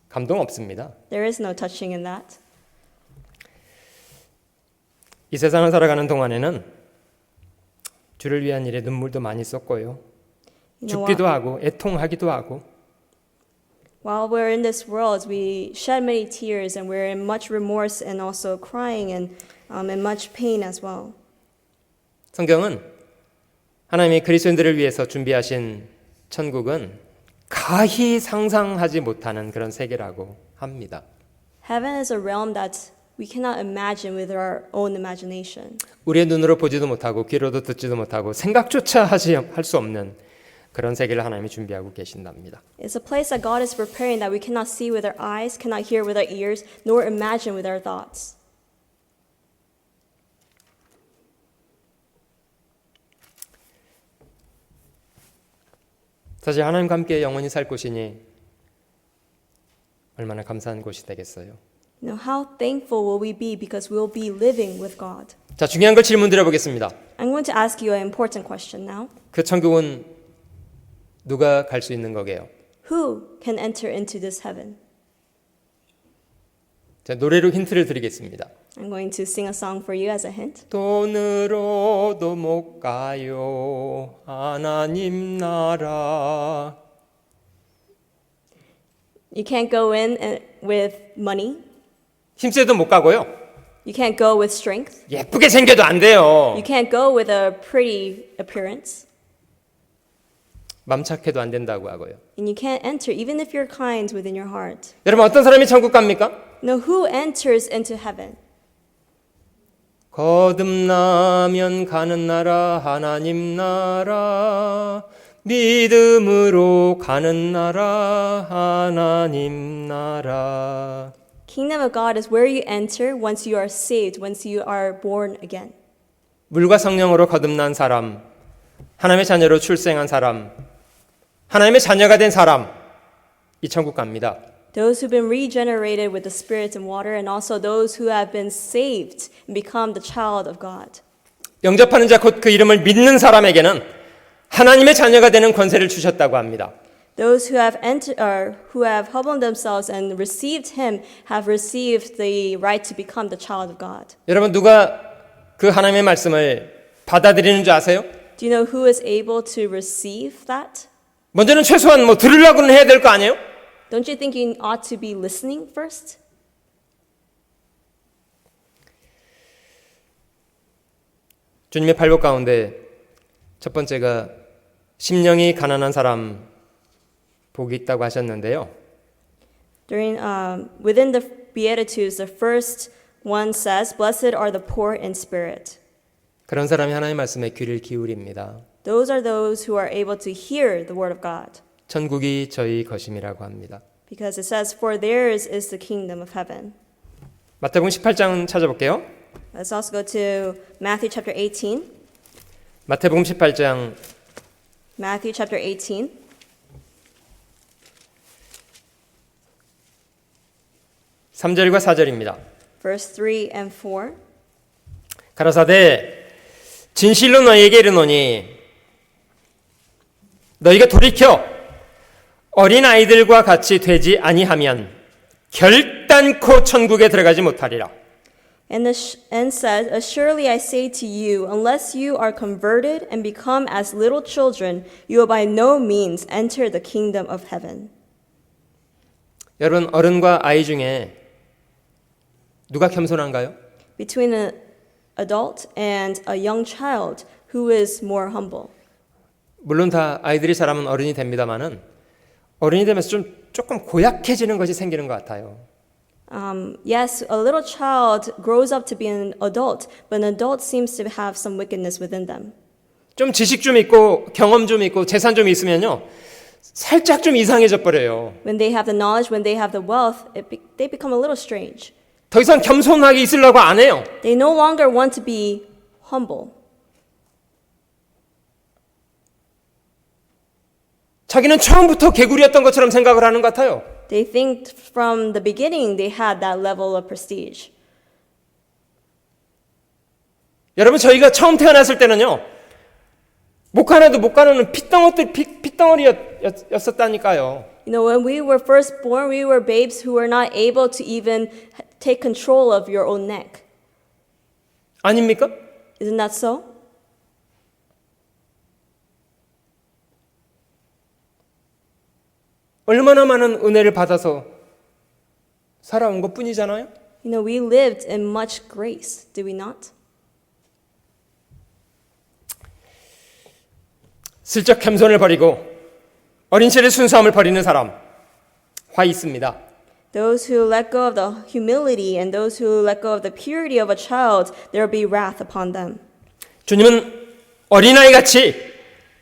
감동 없습니다. There is no touching in that. 이 세상을 살아가는 동안에는 주를 위한 일에 눈물도 많이 쏟고요. 죽기도 하고 애통하기도 하고. While we're in this world, we shed many tears and we're in much remorse and also crying and in much pain as well. 성경은 하나님이 그리스도인들을 위해서 준비하신 천국은 가히 상상하지 못하는 그런 세계라고 합니다. Heaven is a realm that we cannot imagine with our own imagination. 우리의 눈으로 보지도 못하고 귀로도 듣지도 못하고 생각조차 할 수 없는 그런 세계를 하나님이 준비하고 계신답니다. It's a place that God is preparing that we cannot see with our eyes, cannot hear with our ears, nor imagine with our thoughts. 사실 하나님과 함께 영원히 살 곳이니 얼마나 감사한 곳이 되겠어요. Now, how thankful will we be because we'll be living with God? 자, 중요한 걸 질문 드려보겠습니다. I'm going to ask you an important question now. 그 천국은 누가 갈 수 있는 거게요? Who can enter into this heaven? 자, 노래로 힌트를 드리겠습니다. I'm going to sing a song for you as a hint. 돈으로도 못 가요 하나님 나라. You can't go in with money. 힘세도 못 가고요. You can't go with strength. 예쁘게 생겨도 안 돼요. You can't go with a pretty appearance. 맘 착해도 안 된다고 하고요. And you can't enter even if you're kind within your heart. 여러분 어떤 사람이 천국 갑니까? No, who enters into heaven? 거듭나면 가는 나라 하나님 나라 믿음으로 가는 나라 하나님 나라. Kingdom of God is where you enter once you are saved, once you are born again. 물과 성령으로 거듭난 사람, 하나님의 자녀로 출생한 사람, 하나님의 자녀가 된 사람, 이 천국 갑니다. Those who've been regenerated with the Spirit and water, and also those who have been saved and become the child of God. 영접하는 자 곧 그 이름을 믿는 사람에게는 하나님의 자녀가 되는 권세를 주셨다고 합니다. Those who have who have humbled themselves and received Him have received the right to become the child of God. 여러분 누가 그 하나님의 말씀을 받아들이는 줄 아세요? Do you know who is able to receive that? 먼저는 최소한 들으려고는 해야 될 거 아니에요? Don't you think you ought to be listening first? 주님의 팔복 가운데 첫 번째가 심령이 가난한 사람 복이 있다고 하셨는데요. Within the Beatitudes, the first one says, "Blessed are the poor in spirit." 그런 사람이 하나님의 말씀에 귀를 기울입니다. Those are those who are able to hear the word of God. 천국이 저희 것임이라고 합니다. Because it says, "For theirs is the kingdom of heaven." 마태복음 18장 찾아볼게요. Let's also go to Matthew chapter 18. 마태복음 18장 Matthew chapter 18. 3절과 4절입니다. Verse 3 and 4. 가라사대 진실로 너희에게 이르노니 너희가 돌이켜 어린 아이들과 같이 되지 아니하면 결단코 천국에 들어가지 못하리라. And said, "Surely I say to you, unless you are converted and become as little children, you will by no means enter the kingdom of heaven." 여러분 어른과 아이 중에 누가 겸손한가요? Between an adult and a young child, who is more humble? 물론 다 아이들이 자라면 어른이 됩니다마는 어른이 되면서 조금 고약해지는 것이 생기는 것 같아요. Yes, a little child grows up to be an adult, but an adult seems to have some wickedness within them. 좀 지식 좀 있고 경험 좀 있고 재산 좀 있으면요 살짝 좀 이상해져 버려요. When they have the knowledge, when they have the wealth, they become a little strange. 더 이상 겸손하게 있으려고 안 해요. They no longer want to be humble. 자기는 처음부터 개구리였던 것처럼 생각을 하는 것 같아요. They think from the beginning they had that level of prestige. 여러분 저희가 처음 태어났을 때는요 목 하나도 못 가누는 핏덩어리였었다니까요. You know, when we were first born, we were babes who were not able to even take control of your own neck. 아닙니까? Isn't that so? 얼마나 많은 은혜를 받아서 살아온 것뿐이잖아요. You know, we lived in much grace, did we not? 슬쩍 겸손을 버리고 어린 시절의 순수함을 버리는 사람 화 있습니다. Those who let go of the humility and those who let go of the purity of a child, there will be wrath upon them. 주님은 어린아이같이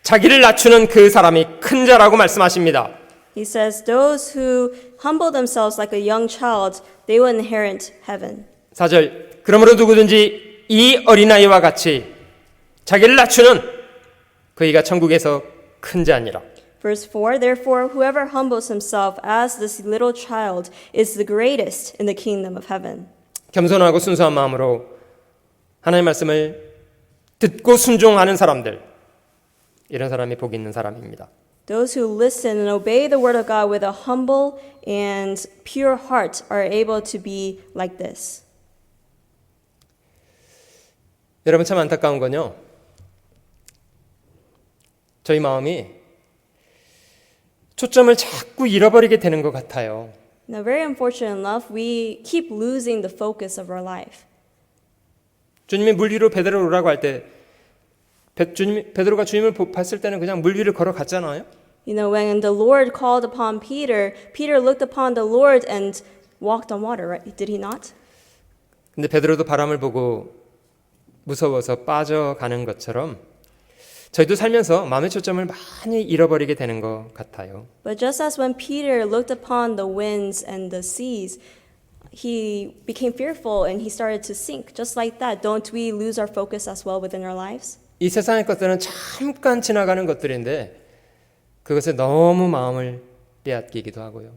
자기를 낮추는 그 사람이 큰 자라고 말씀하십니다. He says, those who humble themselves like a young child, they will inherit heaven. 4절 그러므로 누구든지 이 어린아이와 같이 자기를 낮추는 그이가 천국에서 큰 자니라. Verse 4, therefore, whoever humbles himself as this little child is the greatest in the kingdom of heaven. 겸손하고 순수한 마음으로 하나님의 말씀을 듣고 순종하는 사람들, 이런 사람이 복 있는 사람입니다. Those who listen and obey the word of God with a humble and pure heart are able to be like this. 여러분 참 안타까운 건요. 저희 마음이 초점을 자꾸 잃어버리게 되는 것 같아요. Now, very unfortunate enough, we keep losing the focus of our life. 주님이 물 위로 베드로 오라고 할 때 베드로가 주님을 봤을 때는 그냥 물 위를 걸어갔잖아요. You know, when the Lord called upon Peter, Peter looked upon the Lord and walked on water, right? Did he not? 근데 베드로도 바람을 보고 무서워서 빠져가는 것처럼 저희도 살면서 마음의 초점을 많이 잃어버리게 되는 것 같아요. But just as when Peter looked upon the winds and the seas, he became fearful and he started to sink. Just like that, don't we lose our focus as well within our lives? 이 세상의 것들은 잠깐 지나가는 것들인데 그것에 너무 마음을 빼앗기기도 하고요.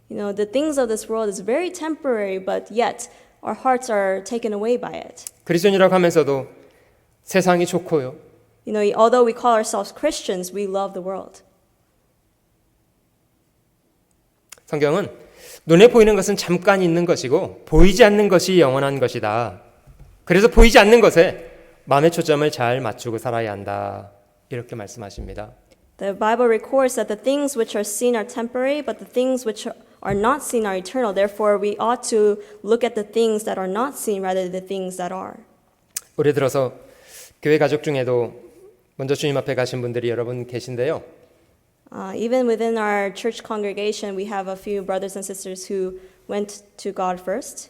You know, the things of this world is very temporary, but yet our hearts are taken away by it. 그리스도인이라고 하면서도 세상이 좋고요. You know, although we call ourselves Christians, we love the world. 성경은 눈에 보이는 것은 잠깐 있는 것이고 보이지 않는 것이 영원한 것이다. 그래서 보이지 않는 것에 마음의 초점을 잘 맞추고 살아야 한다. 이렇게 말씀하십니다. The Bible records that the things which are seen are temporary, but the things which are not seen are eternal. Therefore, we ought to look at the things that are not seen rather than the things that are. 올해 들어서 교회 가족 중에도 먼저 주님 앞에 가신 분들이 여러분 계신데요. Even within our church congregation, we have a few brothers and sisters who went to God first.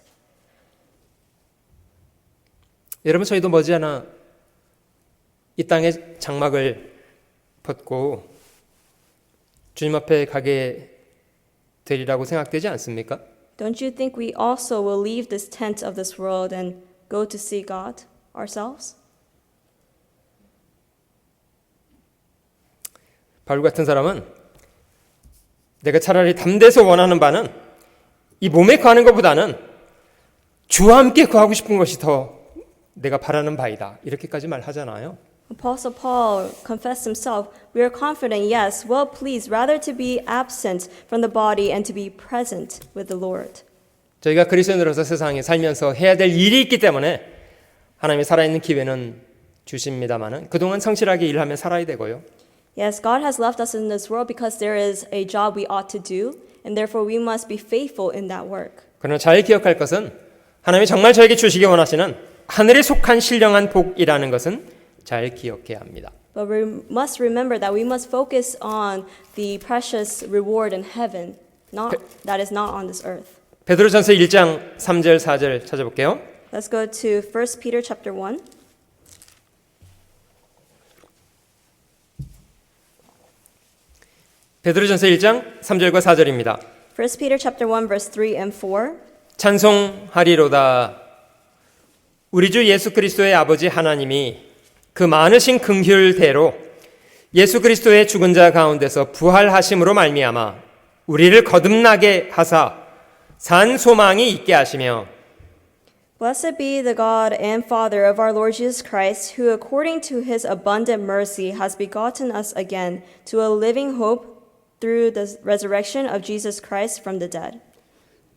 여러분 저희도 머지않아 이 땅의 장막을 벗고 주님 앞에 가게 되리라고 생각되지 않습니까? Don't you think we also will leave this tent of this world and go to see God ourselves? 바울 같은 사람은 내가 차라리 담대해서 원하는 바는 이 몸에 거하는 것보다는 주와 함께 거하고 싶은 것이 더 내가 바라는 바이다. 이렇게까지 말하잖아요. Apostle Paul confessed himself, we are confident, yes, well pleased, rather to be absent from the body and to be present with the Lord. 저희가 그리스도인으로서 세상에 살면서 해야 될 일이 있기 때문에 하나님이 살아있는 기회는 주십니다마는 그동안 성실하게 일하며 살아야 되고요. Yes, God has left us in this world because there is a job we ought to do, and therefore we must be faithful in that work. 그러나 잘 기억할 것은 하나님이 정말 저에게 주시기 원하시는 하늘에 속한 신령한 복이라는 것은 잘 기억해야 합니다. But we must remember that we must focus on the precious reward in heaven, that is not on this earth. 베드로전서 1장 3절 4절 찾아볼게요. Let's go to 1 Peter chapter 1. 베드로전서 1장 3절과 4절입니다. 1 Peter chapter 1 verse 3 and 4. 찬송하리로다. 우리 주 예수 그리스도의 아버지 하나님이 그 많으신 긍휼대로 예수 그리스도의 죽은 자 가운데서 부활하심으로 말미암아 우리를 거듭나게 하사 산 소망이 있게 하시며 Blessed be the God and Father of our Lord Jesus Christ, who according to his abundant mercy has begotten us again to a living hope through the resurrection of Jesus Christ from the dead.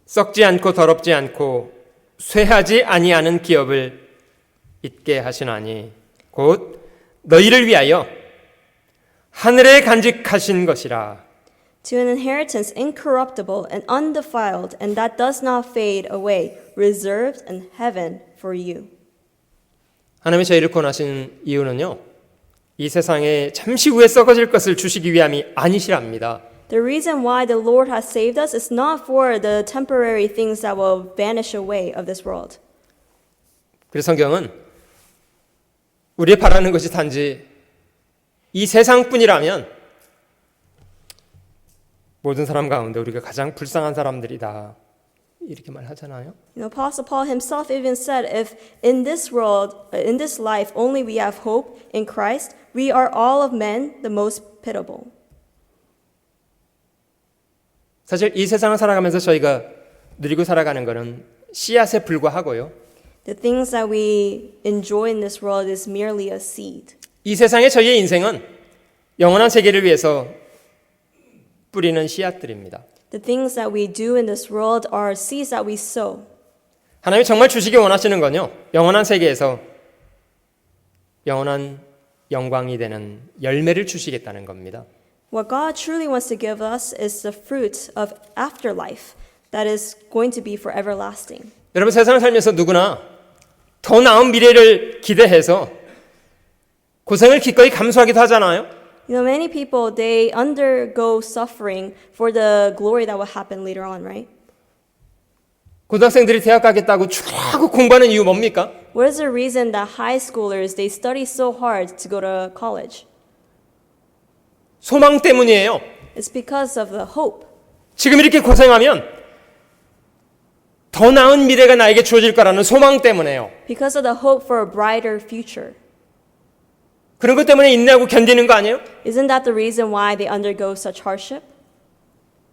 썩지 않고 더럽지 않고 쇠하지 아니하는 기업을 있게 하시나니 곧 너희를 위하여 하늘에 간직하신 것이라. To an inheritance incorruptible and undefiled, and that does not fade away, reserved in heaven for you. 하나님이 저희를 구원하신 이유는요, 이 세상에 잠시 후에 썩어질 것을 주시기 위함이 아니시랍니다. The reason why the Lord has saved us is not for the temporary things that will vanish away of this world. 그래서 성경은 우리의 바라는 것이 단지 이 세상뿐이라면 모든 사람 가운데 우리가 가장 불쌍한 사람들이다. 이렇게 말하잖아요. You know, Apostle Paul himself even said, if in this world, in this life, only we have hope in Christ, we are all of men the most pitiable. 사실 이 세상을 살아가면서 저희가 누리고 살아가는 것은 씨앗에 불과하고요. The things that we enjoy in this world is merely a seed. 이 세상의 저희의 인생은 영원한 세계를 위해서 뿌리는 씨앗들입니다. The things that we do in this world are seeds that we sow. 하나님이 정말 주시기 원하시는 건요, 영원한 세계에서 영원한 영광이 되는 열매를 주시겠다는 겁니다. What God truly wants to give us is the fruit of afterlife that is going to be for everlasting. 여러분 세상을 살면서 누구나 더 나은 미래를 기대해서 고생을 기꺼이 감수하기도 하잖아요. You know, many people, they undergo suffering for the glory that will happen later on, right? 고등학생들이 대학 가겠다고 죽어라고 공부하는 이유 뭡니까? What is the reason that high schoolers, they study so hard to go to college? 소망 때문이에요. It's because of the hope. 지금 이렇게 고생하면 더 나은 미래가 나에게 주어질 거라는 소망 때문에요. Because of the hope for a brighter future. 그런 것 때문에 인내하고 견디는 거 아니에요? Isn't that the reason why they undergo such hardship?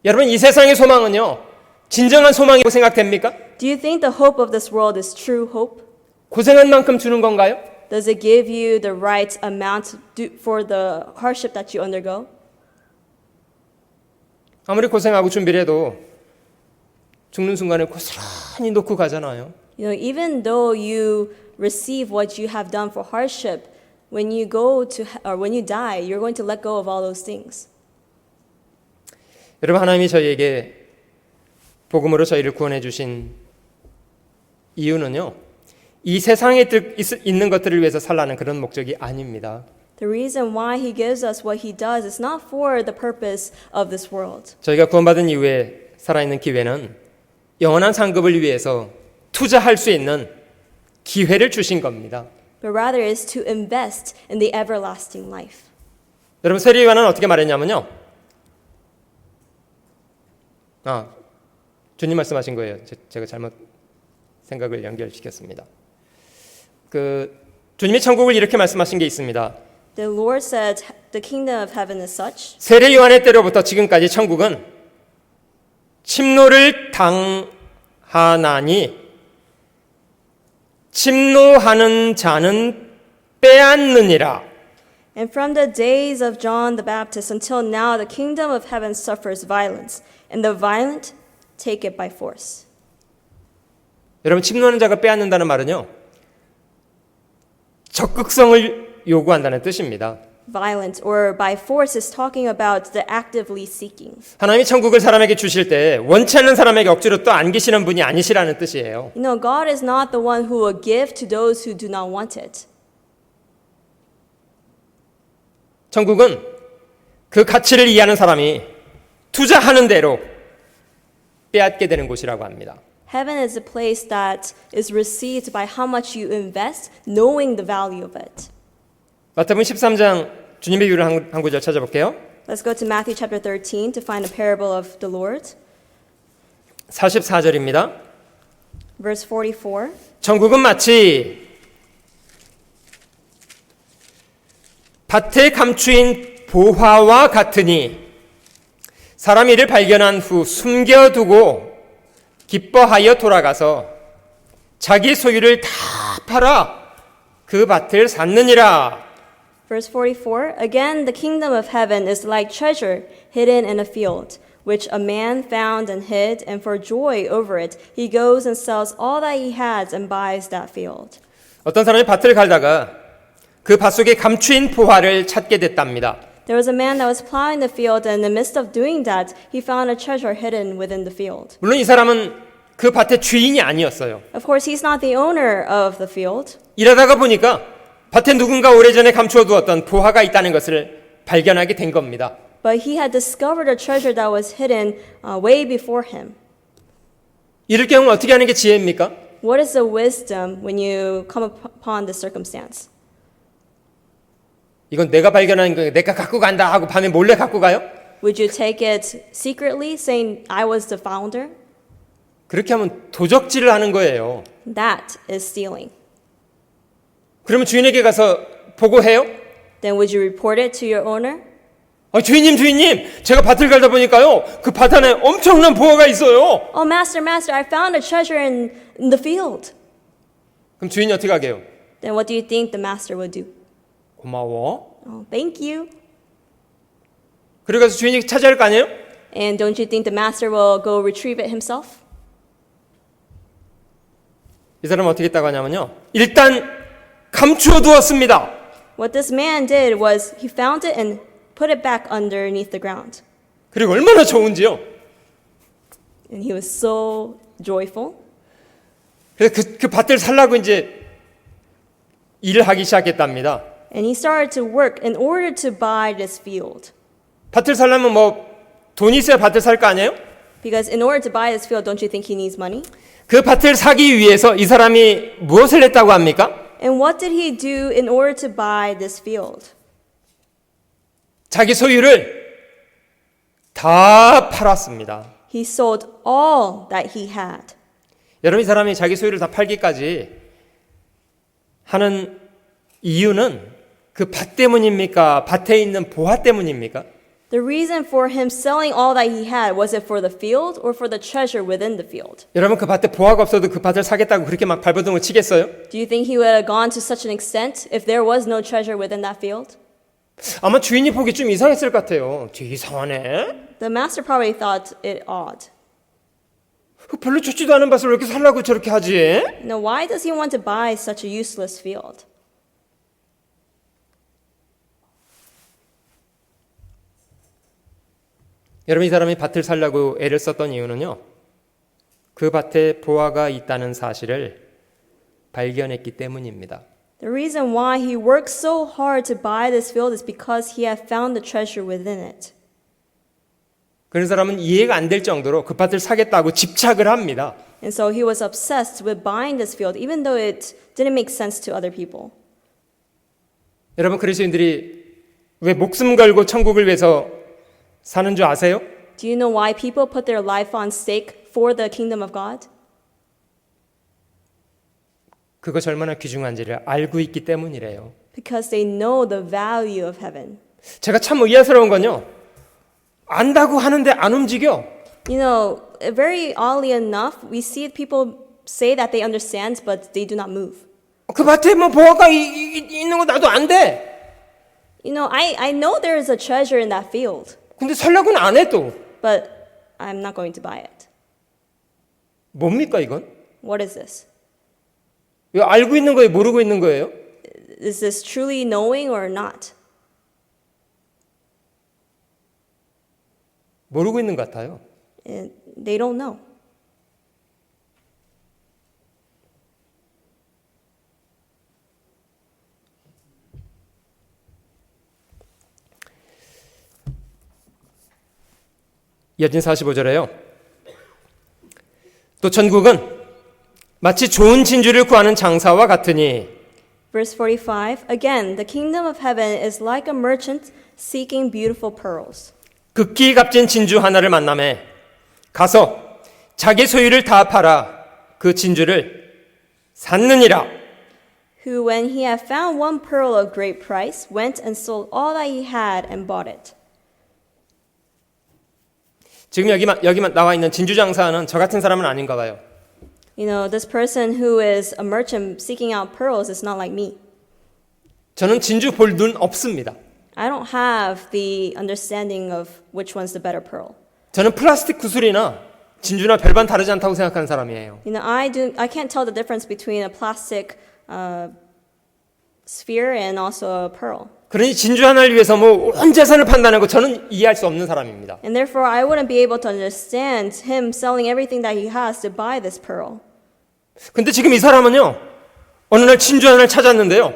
여러분, 이 세상의 소망은요, 진정한 소망이라고 생각됩니까? Do you think the hope of this world is true hope? 고생한 만큼 주는 건가요? Does it give you the right amount for the hardship that you undergo? 아무리 고생하고 준비를 해도 죽는 순간에 고스란히 놓고 가잖아요. You know, even though you receive what you have done for hardship, when you go to or when you die, you're going to let go of all those things. 여러분, 하나님이 저희에게 복음으로 저희를 구원해 주신 이유는요, 이 세상에 있는 것들을 위해서 살라는 그런 목적이 아닙니다. The reason why he gives us what he does is not for the purpose of this world. 저희가 구원받은 이후에 살아있는 기회는 영원한 상급을 위해서 투자할 수 있는 기회를 주신 겁니다. But rather is to invest in the everlasting life. 여러분, 세례요한은 어떻게 말했냐면요, 주님 말씀하신 거예요. 제가 잘못 생각을 연결시켰습니다. 주님이 천국을 이렇게 말씀하신 게 있습니다. The Lord said, "The kingdom of heaven is such." 세례 요한의 때로부터 지금까지 천국은 침노를 당하나니 침노하는 자는 빼앗느니라. And from the days of John the Baptist until now, the kingdom of heaven suffers violence, and the violent take it by force. 여러분, 침노하는 자가 빼앗는다는 말은요, 적극성을 요구한다는 뜻입니다. Violent or by force is talking about the actively seeking. 하나님이 천국을 사람에게 주실 때 원치 않는 사람에게 억지로 또 안기시는 분이 아니시라는 뜻이에요. You know, God is not the one who will give to those who do not want it. 천국은 그 가치를 이해하는 사람이 투자하는 대로 빼앗게 되는 곳이라고 합니다. Heaven is a place that is received by how much you invest, knowing the value of it. 마태복음 13장 주님의 비유를 한 구절 찾아볼게요. Let's go to Matthew chapter 13 to find a parable of the Lord. 44절입니다. Verse 44. 천국은 마치 밭에 감추인 보화와 같으니 사람이 이를 발견한 후 숨겨두고 기뻐하여 돌아가서 자기 소유를 다 팔아 그 밭을 샀느니라. Verse 44. Again, the kingdom of heaven is like treasure hidden in a field, which a man found and hid, and for joy over it, he goes and sells all that he has and buys that field. 어떤 사람이 밭을 갈다가 그 밭 속에 감추인 보화를 찾게 됐답니다. There was a man that was plowing the field, and in the midst of doing that, he found a treasure hidden within the field. 물론 이 사람은 그 밭의 주인이 아니었어요. Of course, he's not the owner of the field. 일하다가 보니까 밭에 누군가 오래전에 감추어두었던 보화가 있다는 것을 발견하게 된 겁니다. But he had discovered a treasure that was hidden way before him. 이럴 경우 어떻게 하는 게 지혜입니까? What is the wisdom when you come upon this circumstance? 이건 내가 발견한 거 내가 갖고 간다 하고 밤에 몰래 갖고 가요? Would you take it secretly, saying, I was the founder? 그렇게 하면 도적질을 하는 거예요. That is stealing. 그러면 주인에게 가서 보고해요? Then would you report it to your owner? 주인님, 제가 밭을 갈다 보니까요, 그 밭 안에 엄청난 보화가 있어요. Oh, master, I found a treasure in the field. 그럼 주인이 어떻게 하게요? Then what do you think the master would do? 고마워. Oh, thank you. 그리고 가서 주인이 차지할 거 아니에요? And don't you think the master will go retrieve it himself? 이 사람은 어떻게 했다고 하냐면요, 일단 감추어 두었습니다. What this man did was he found it and put it back underneath the ground. 그리고 얼마나 좋은지요. And he was so joyful. 그래서 그 밭을 살라고 이제 일을 하기 시작했답니다. And he started to work in order to buy this field. 밭을 살려면 뭐 돈이 있어야 밭을 살 거 아니에요? Because in order to buy this field, don't you think he needs money? 그 밭을 사기 위해서 이 사람이 무엇을 했다고 합니까? And what did he do in order to buy this field? 자기 소유를 다 팔았습니다. He sold all that he had. 여러분, 이 사람이 자기 소유를 다 팔기까지 하는 이유는 그 밭 때문입니까? 밭에 있는 보화 때문입니까? The reason for him selling all that he had, was it for the field or for the treasure within the field? 여러분, 그 밭에 보화가 없어도 그 밭을 사겠다고 그렇게 막 발버둥을 치겠어요? Do you think he would have gone to such an extent if there was no treasure within that field? 아마 주인이 보기 좀 이상했을 것 같아요. 되게 이상하네. The master probably thought it odd. 별로 좋지도 않은 밭을 왜 이렇게 살라고 저렇게 하지? Now, why does he want to buy such a useless field? 여러분, 이 사람이 밭을 살려고 애를 썼던 이유는요, 그 밭에 보화가 있다는 사실을 발견했기 때문입니다. The reason why he worked so hard to buy this field is because he had found the treasure within it. 그런 사람은 이해가 안 될 정도로 그 밭을 사겠다고 집착을 합니다. And so he was obsessed with buying this field, even though it didn't make sense to other people. 여러분, 그리스도인들이 왜 목숨 걸고 천국을 위해서 사는 줄 아세요? Do you know why people put their life on stake for the kingdom of God? 그것이 얼마나 귀중한지를 알고 있기 때문이래요. Because they know the value of heaven. 제가 참 의아스러운 건요, 안다고 하는데 안 움직여. You know, very oddly enough, we see people say that they understand, but they do not move. 그 밭에 뭐 보화가 있는 거 나도 안 돼. You know, I know there is a treasure in that field, 근데 살려고는 안 해 또. but I'm not going to buy it. 뭡니까 이건? What is this? 이거 알고 있는 거예요? 모르고 있는 거예요? Is this truly knowing or not? 모르고 있는 것 같아요. And they don't know. 이어진 45절에요. 또 천국은 마치 좋은 진주를 구하는 장사와 같으니 Verse 45, again, the kingdom of heaven is like a merchant seeking beautiful pearls. 극히 값진 진주 하나를 만남에 가서 자기 소유를 다 팔아 그 진주를 샀느니라. Who, when he had found one pearl of great price, went and sold all that he had and bought it. 지금 여기만 나와 있는 진주 장사는 저 같은 사람은 아닌가 봐요. You know, this person who is a merchant seeking out pearls is not like me. 저는 진주 볼 눈 없습니다. I don't have the understanding of which one's the better pearl. 저는 플라스틱 구슬이나 진주나 별반 다르지 않다고 생각하는 사람이에요. You know, I can't tell the difference between a plastic sphere and also a pearl. 그러니 진주 하나를 위해서 뭐 온 재산을 판다는 거 저는 이해할 수 없는 사람입니다. And therefore, I wouldn't be able to understand him selling everything that he has to buy this pearl. 근데 지금 이 사람은요, 어느 날 진주 하나를 찾았는데요,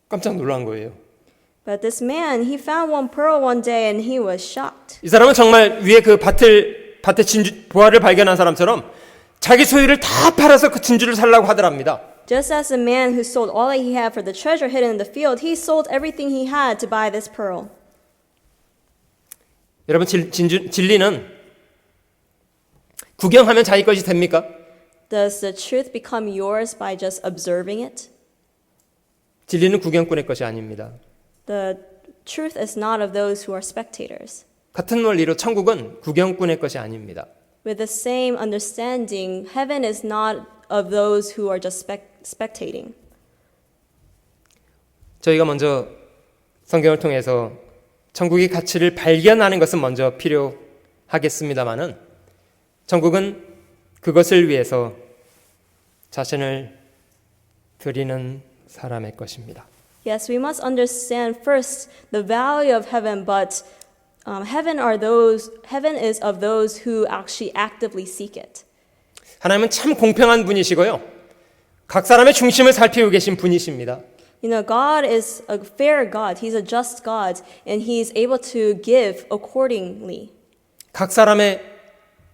깜짝 놀란 거예요. But this man, he found one pearl one day and he was shocked. 이 사람은 정말 위에 그 밭에 진주 보화를 발견한 사람처럼 자기 소유를 다 팔아서 그 진주를 살라고 하더랍니다. Just as the man who sold all that he had for the treasure hidden in the field, he sold everything he had to buy this pearl. 여러분, 진리는 구경하면 자기 것이 됩니까? Does the truth become yours by just observing it? 진리는 구경꾼의 것이 아닙니다. The truth is not of those who are spectators. 같은 원리로 천국은 구경꾼의 것이 아닙니다. With the same understanding, heaven is not of those who are just spectating. 저희가 먼저 성경을 통해서 천국의 가치를 발견하는 것은 먼저 필요하겠습니다마는 천국은 그것을 위해서 자신을 드리는 사람의 것입니다. Yes, we must understand first the value of heaven, but heaven is of those who actually actively seek it. 하나님은 참 공평한 분이시고요. 각 사람의 중심을 살피고 계신 분이십니다. You know, God is a fair God. He's a just God, and He's able to give accordingly. 각 사람의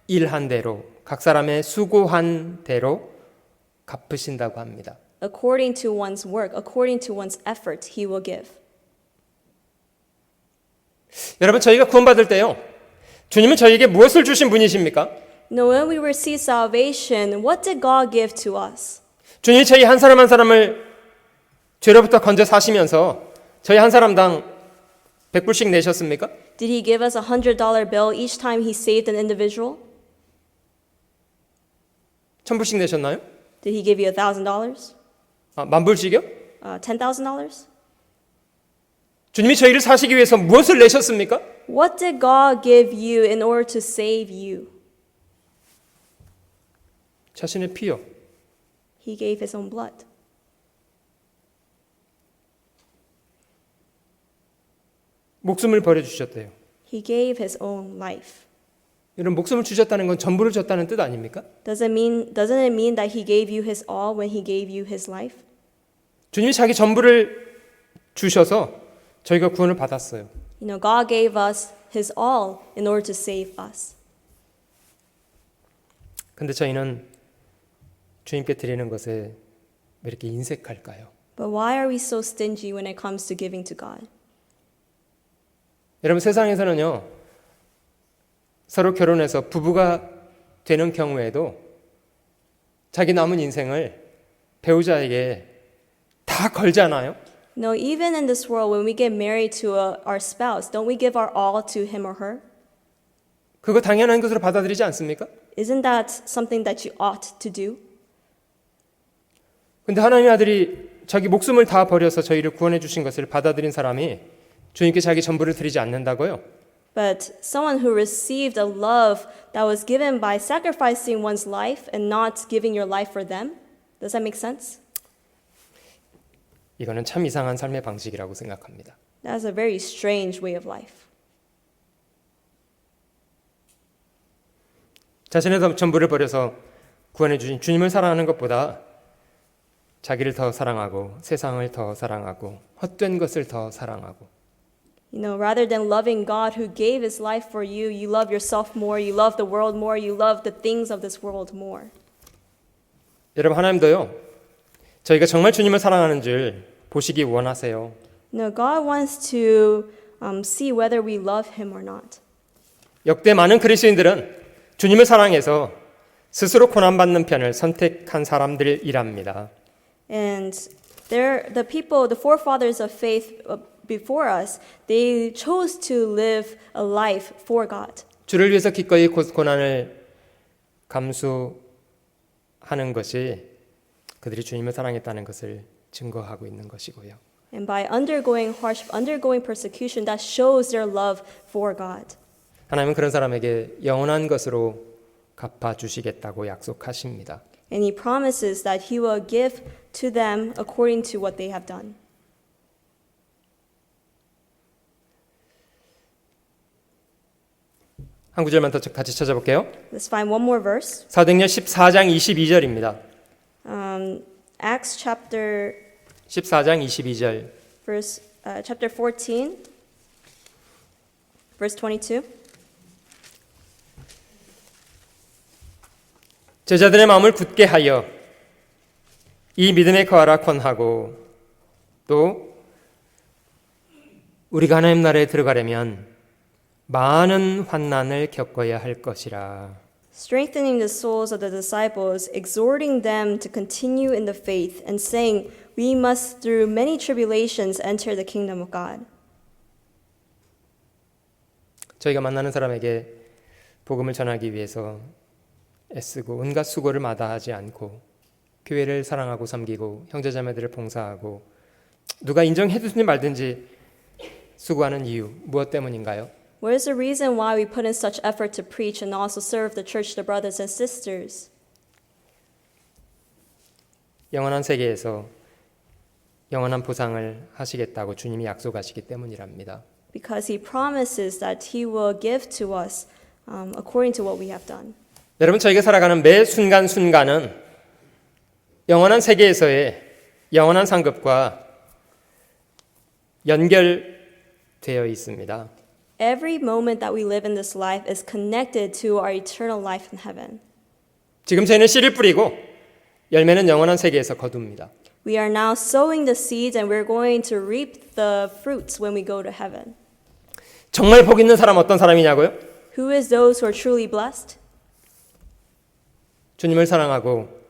일한 대로, 각 사람의 수고한 대로 갚으신다고 합니다. According to one's work, according to one's effort, He will give. 여러분, 저희가 구원받을 때요, 주님은 저희에게 무엇을 주신 분이십니까? Now, when we receive salvation, what did God give to us? 주님이 저희 한 사람 한 사람을 죄로부터 건져 사시면서 저희 한 사람당 100불씩 내셨습니까? Did He give us a $100 bill each time He saved an individual? 1000불씩 내셨나요? Did He give you $1,000? 아, 10,000불씩이요? $10,000? 주님이 저희를 사시기 위해서 무엇을 내셨습니까? What did God give you in order to save you? 자신의 피요. He gave His own blood. 목숨을 버려주셨대요. He gave His own life. 이런 목숨을 주셨다는 건 전부를 줬다는 뜻 아닙니까? Doesn't it mean that He gave you His all when He gave you His life? 주님이 자기 전부를 주셔서 저희가 구원을 받았어요. You know, God gave us His all in order to save us. 근데 저희는 주님께 드리는 것에 왜 이렇게 인색할까요? But why are we so stingy when it comes to giving to God? 여러분, 세상에서는요, 서로 결혼해서 부부가 되는 경우에도 자기 남은 인생을 배우자에게 다 걸잖아요. No, even in this world, when we get married to our spouse, don't we give our all to him or her? 그거 당연한 것으로 받아들이지 않습니까? Isn't that something that you ought to do? 근데 하나님의 아들이 자기 목숨을 다 버려서 저희를 구원해 주신 것을 받아들인 사람이 주님께 자기 전부를 드리지 않는다고요? But someone who received a love that was given by sacrificing one's life and not giving your life for them, does that make sense? 이거는 참 이상한 삶의 방식이라고 생각합니다. That's a very strange way of life. 자신의 전부를 버려서 구원해 주신 주님을 사랑하는 것보다 자기를 더 사랑하고 세상을 더 사랑하고 헛된 것을 더 사랑하고 You know, rather than loving God who gave His life for you, you love yourself more, you love the world more, you love the things of this world more. 여러분, 하나님도요, 저희가 정말 주님을 사랑하는 줄 보시기 원하세요. No, God wants to see whether we love Him or not. 역대 많은 그리스도인들은 주님을 사랑해서 스스로 고난받는 편을 선택한 사람들이랍니다. And the people, the forefathers of faith before us, they chose to live a life for God. 주를 위해서 기꺼이 고난을 감수하는 것이 그들이 주님을 사랑했다는 것을 증거하고 있는 것이고요. And by undergoing persecution, that shows their love for God. 하나님은 그런 사람에게 영원한 것으로 갚아주시겠다고 약속하십니다. And He promises that He will give to them according to what they have done. 한 구절만 더 같이 찾아볼게요. Let's find one more verse. 사도행전 14장 22절입니다. Acts chapter 14장 22절. chapter 14, verse 22. 제자들의 마음을 굳게 하여 이 믿음에 거하라 권하고 또 우리가 하나님 나라에 들어가려면 많은 환난을 겪어야 할 것이라. Strengthening the souls of the disciples, exhorting them to continue in the faith, and saying, "We must through many tribulations enter the kingdom of God." 저희가 만나는 사람에게 복음을 전하기 위해서 애쓰고 온갖 수고를 마다하지 않고 교회를 사랑하고 섬기고 형제자매들을 봉사하고 누가 인정해주든지 말든지 수고하는 이유 무엇 때문인가요? What is the reason why we put in such effort to preach and also serve the church, the brothers and sisters? 영원한 세계에서 영원한 보상을 하시겠다고 주님이 약속하시기 때문이랍니다. Because He promises that He will give to us according to what we have done. 여러분, 저희가 살아가는 매 순간순간은 영원한 세계에서의 영원한 상급과 연결되어 있습니다. Every moment that we live in this life is connected to our eternal life in heaven. 지금 저희는 씨를 뿌리고 열매는 영원한 세계에서 거둡니다. We are now sowing the seeds and we're going to reap the fruits when we go to heaven. 정말 복 있는 사람 어떤 사람이냐고요? Who is those who are truly blessed? 주님을 사랑하고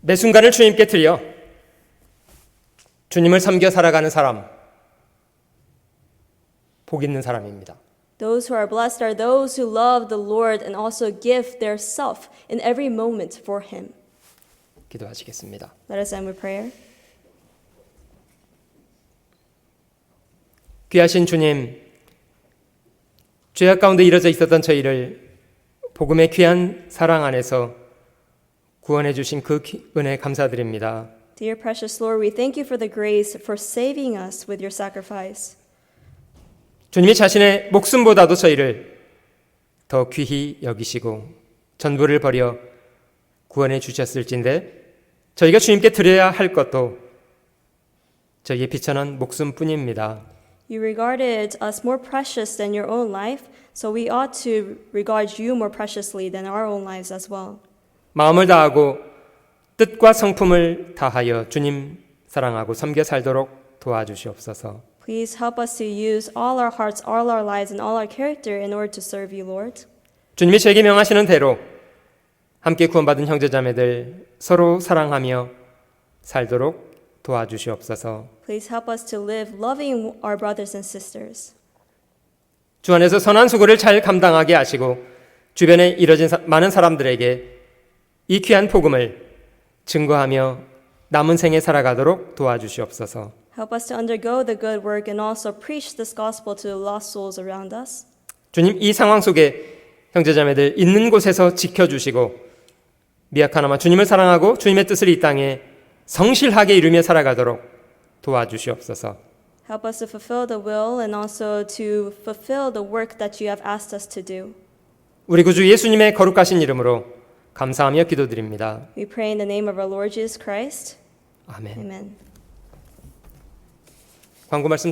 매 순간을 주님께 드려 주님을 섬겨 살아가는 사람, 복 있는 사람입니다. Those who are blessed are those who love the Lord and also give their self in every moment for Him. 기도하시겠습니다. Let us end with prayer. 귀하신 주님, 죄악 가운데 이뤄져 있었던 저희를 복음의 귀한 사랑 안에서 구원해 주신 그 은혜 감사드립니다. Dear precious Lord, we thank you for the grace for saving us with your sacrifice. 주님이 자신의 목숨보다도 저희를 더 귀히 여기시고 전부를 버려 구원해 주셨을진데 저희가 주님께 드려야 할 것도 저희의 비천한 목숨뿐입니다. You regarded us more precious than your own life, so we ought to regard you more preciously than our own lives as well. 마음을 다하고 뜻과 성품을 다하여 주님 사랑하고 섬겨 살도록 도와주시옵소서. Please help us to use all our hearts, all our lives, and all our character in order to serve you, Lord. 주님이 저에게 명하시는 대로 함께 구원받은 형제자매들 서로 사랑하며 살도록 도와주시옵소서. Please help us to live loving our brothers and sisters. 주 안에서 선한 수고를 잘 감당하게 하시고 주변에 이뤄진 많은 사람들에게 이 귀한 복음을 증거하며 남은 생에 살아가도록 도와주시옵소서. Help us to undergo the good work and also preach this gospel to the lost souls around us. 주님, 이 상황 속에 형제자매들 있는 곳에서 지켜주시고 미약하나마 주님을 사랑하고 주님의 뜻을 이 땅에 성실하게 이루며 살아가도록 도와주시옵소서. Help us to fulfill the will and also to fulfill the work that you have asked us to do. 우리 구주 예수님의 거룩하신 이름으로 감사하며 기도드립니다. We pray in the name of our Lord Jesus Christ. 아멘. Amen. 광고 말씀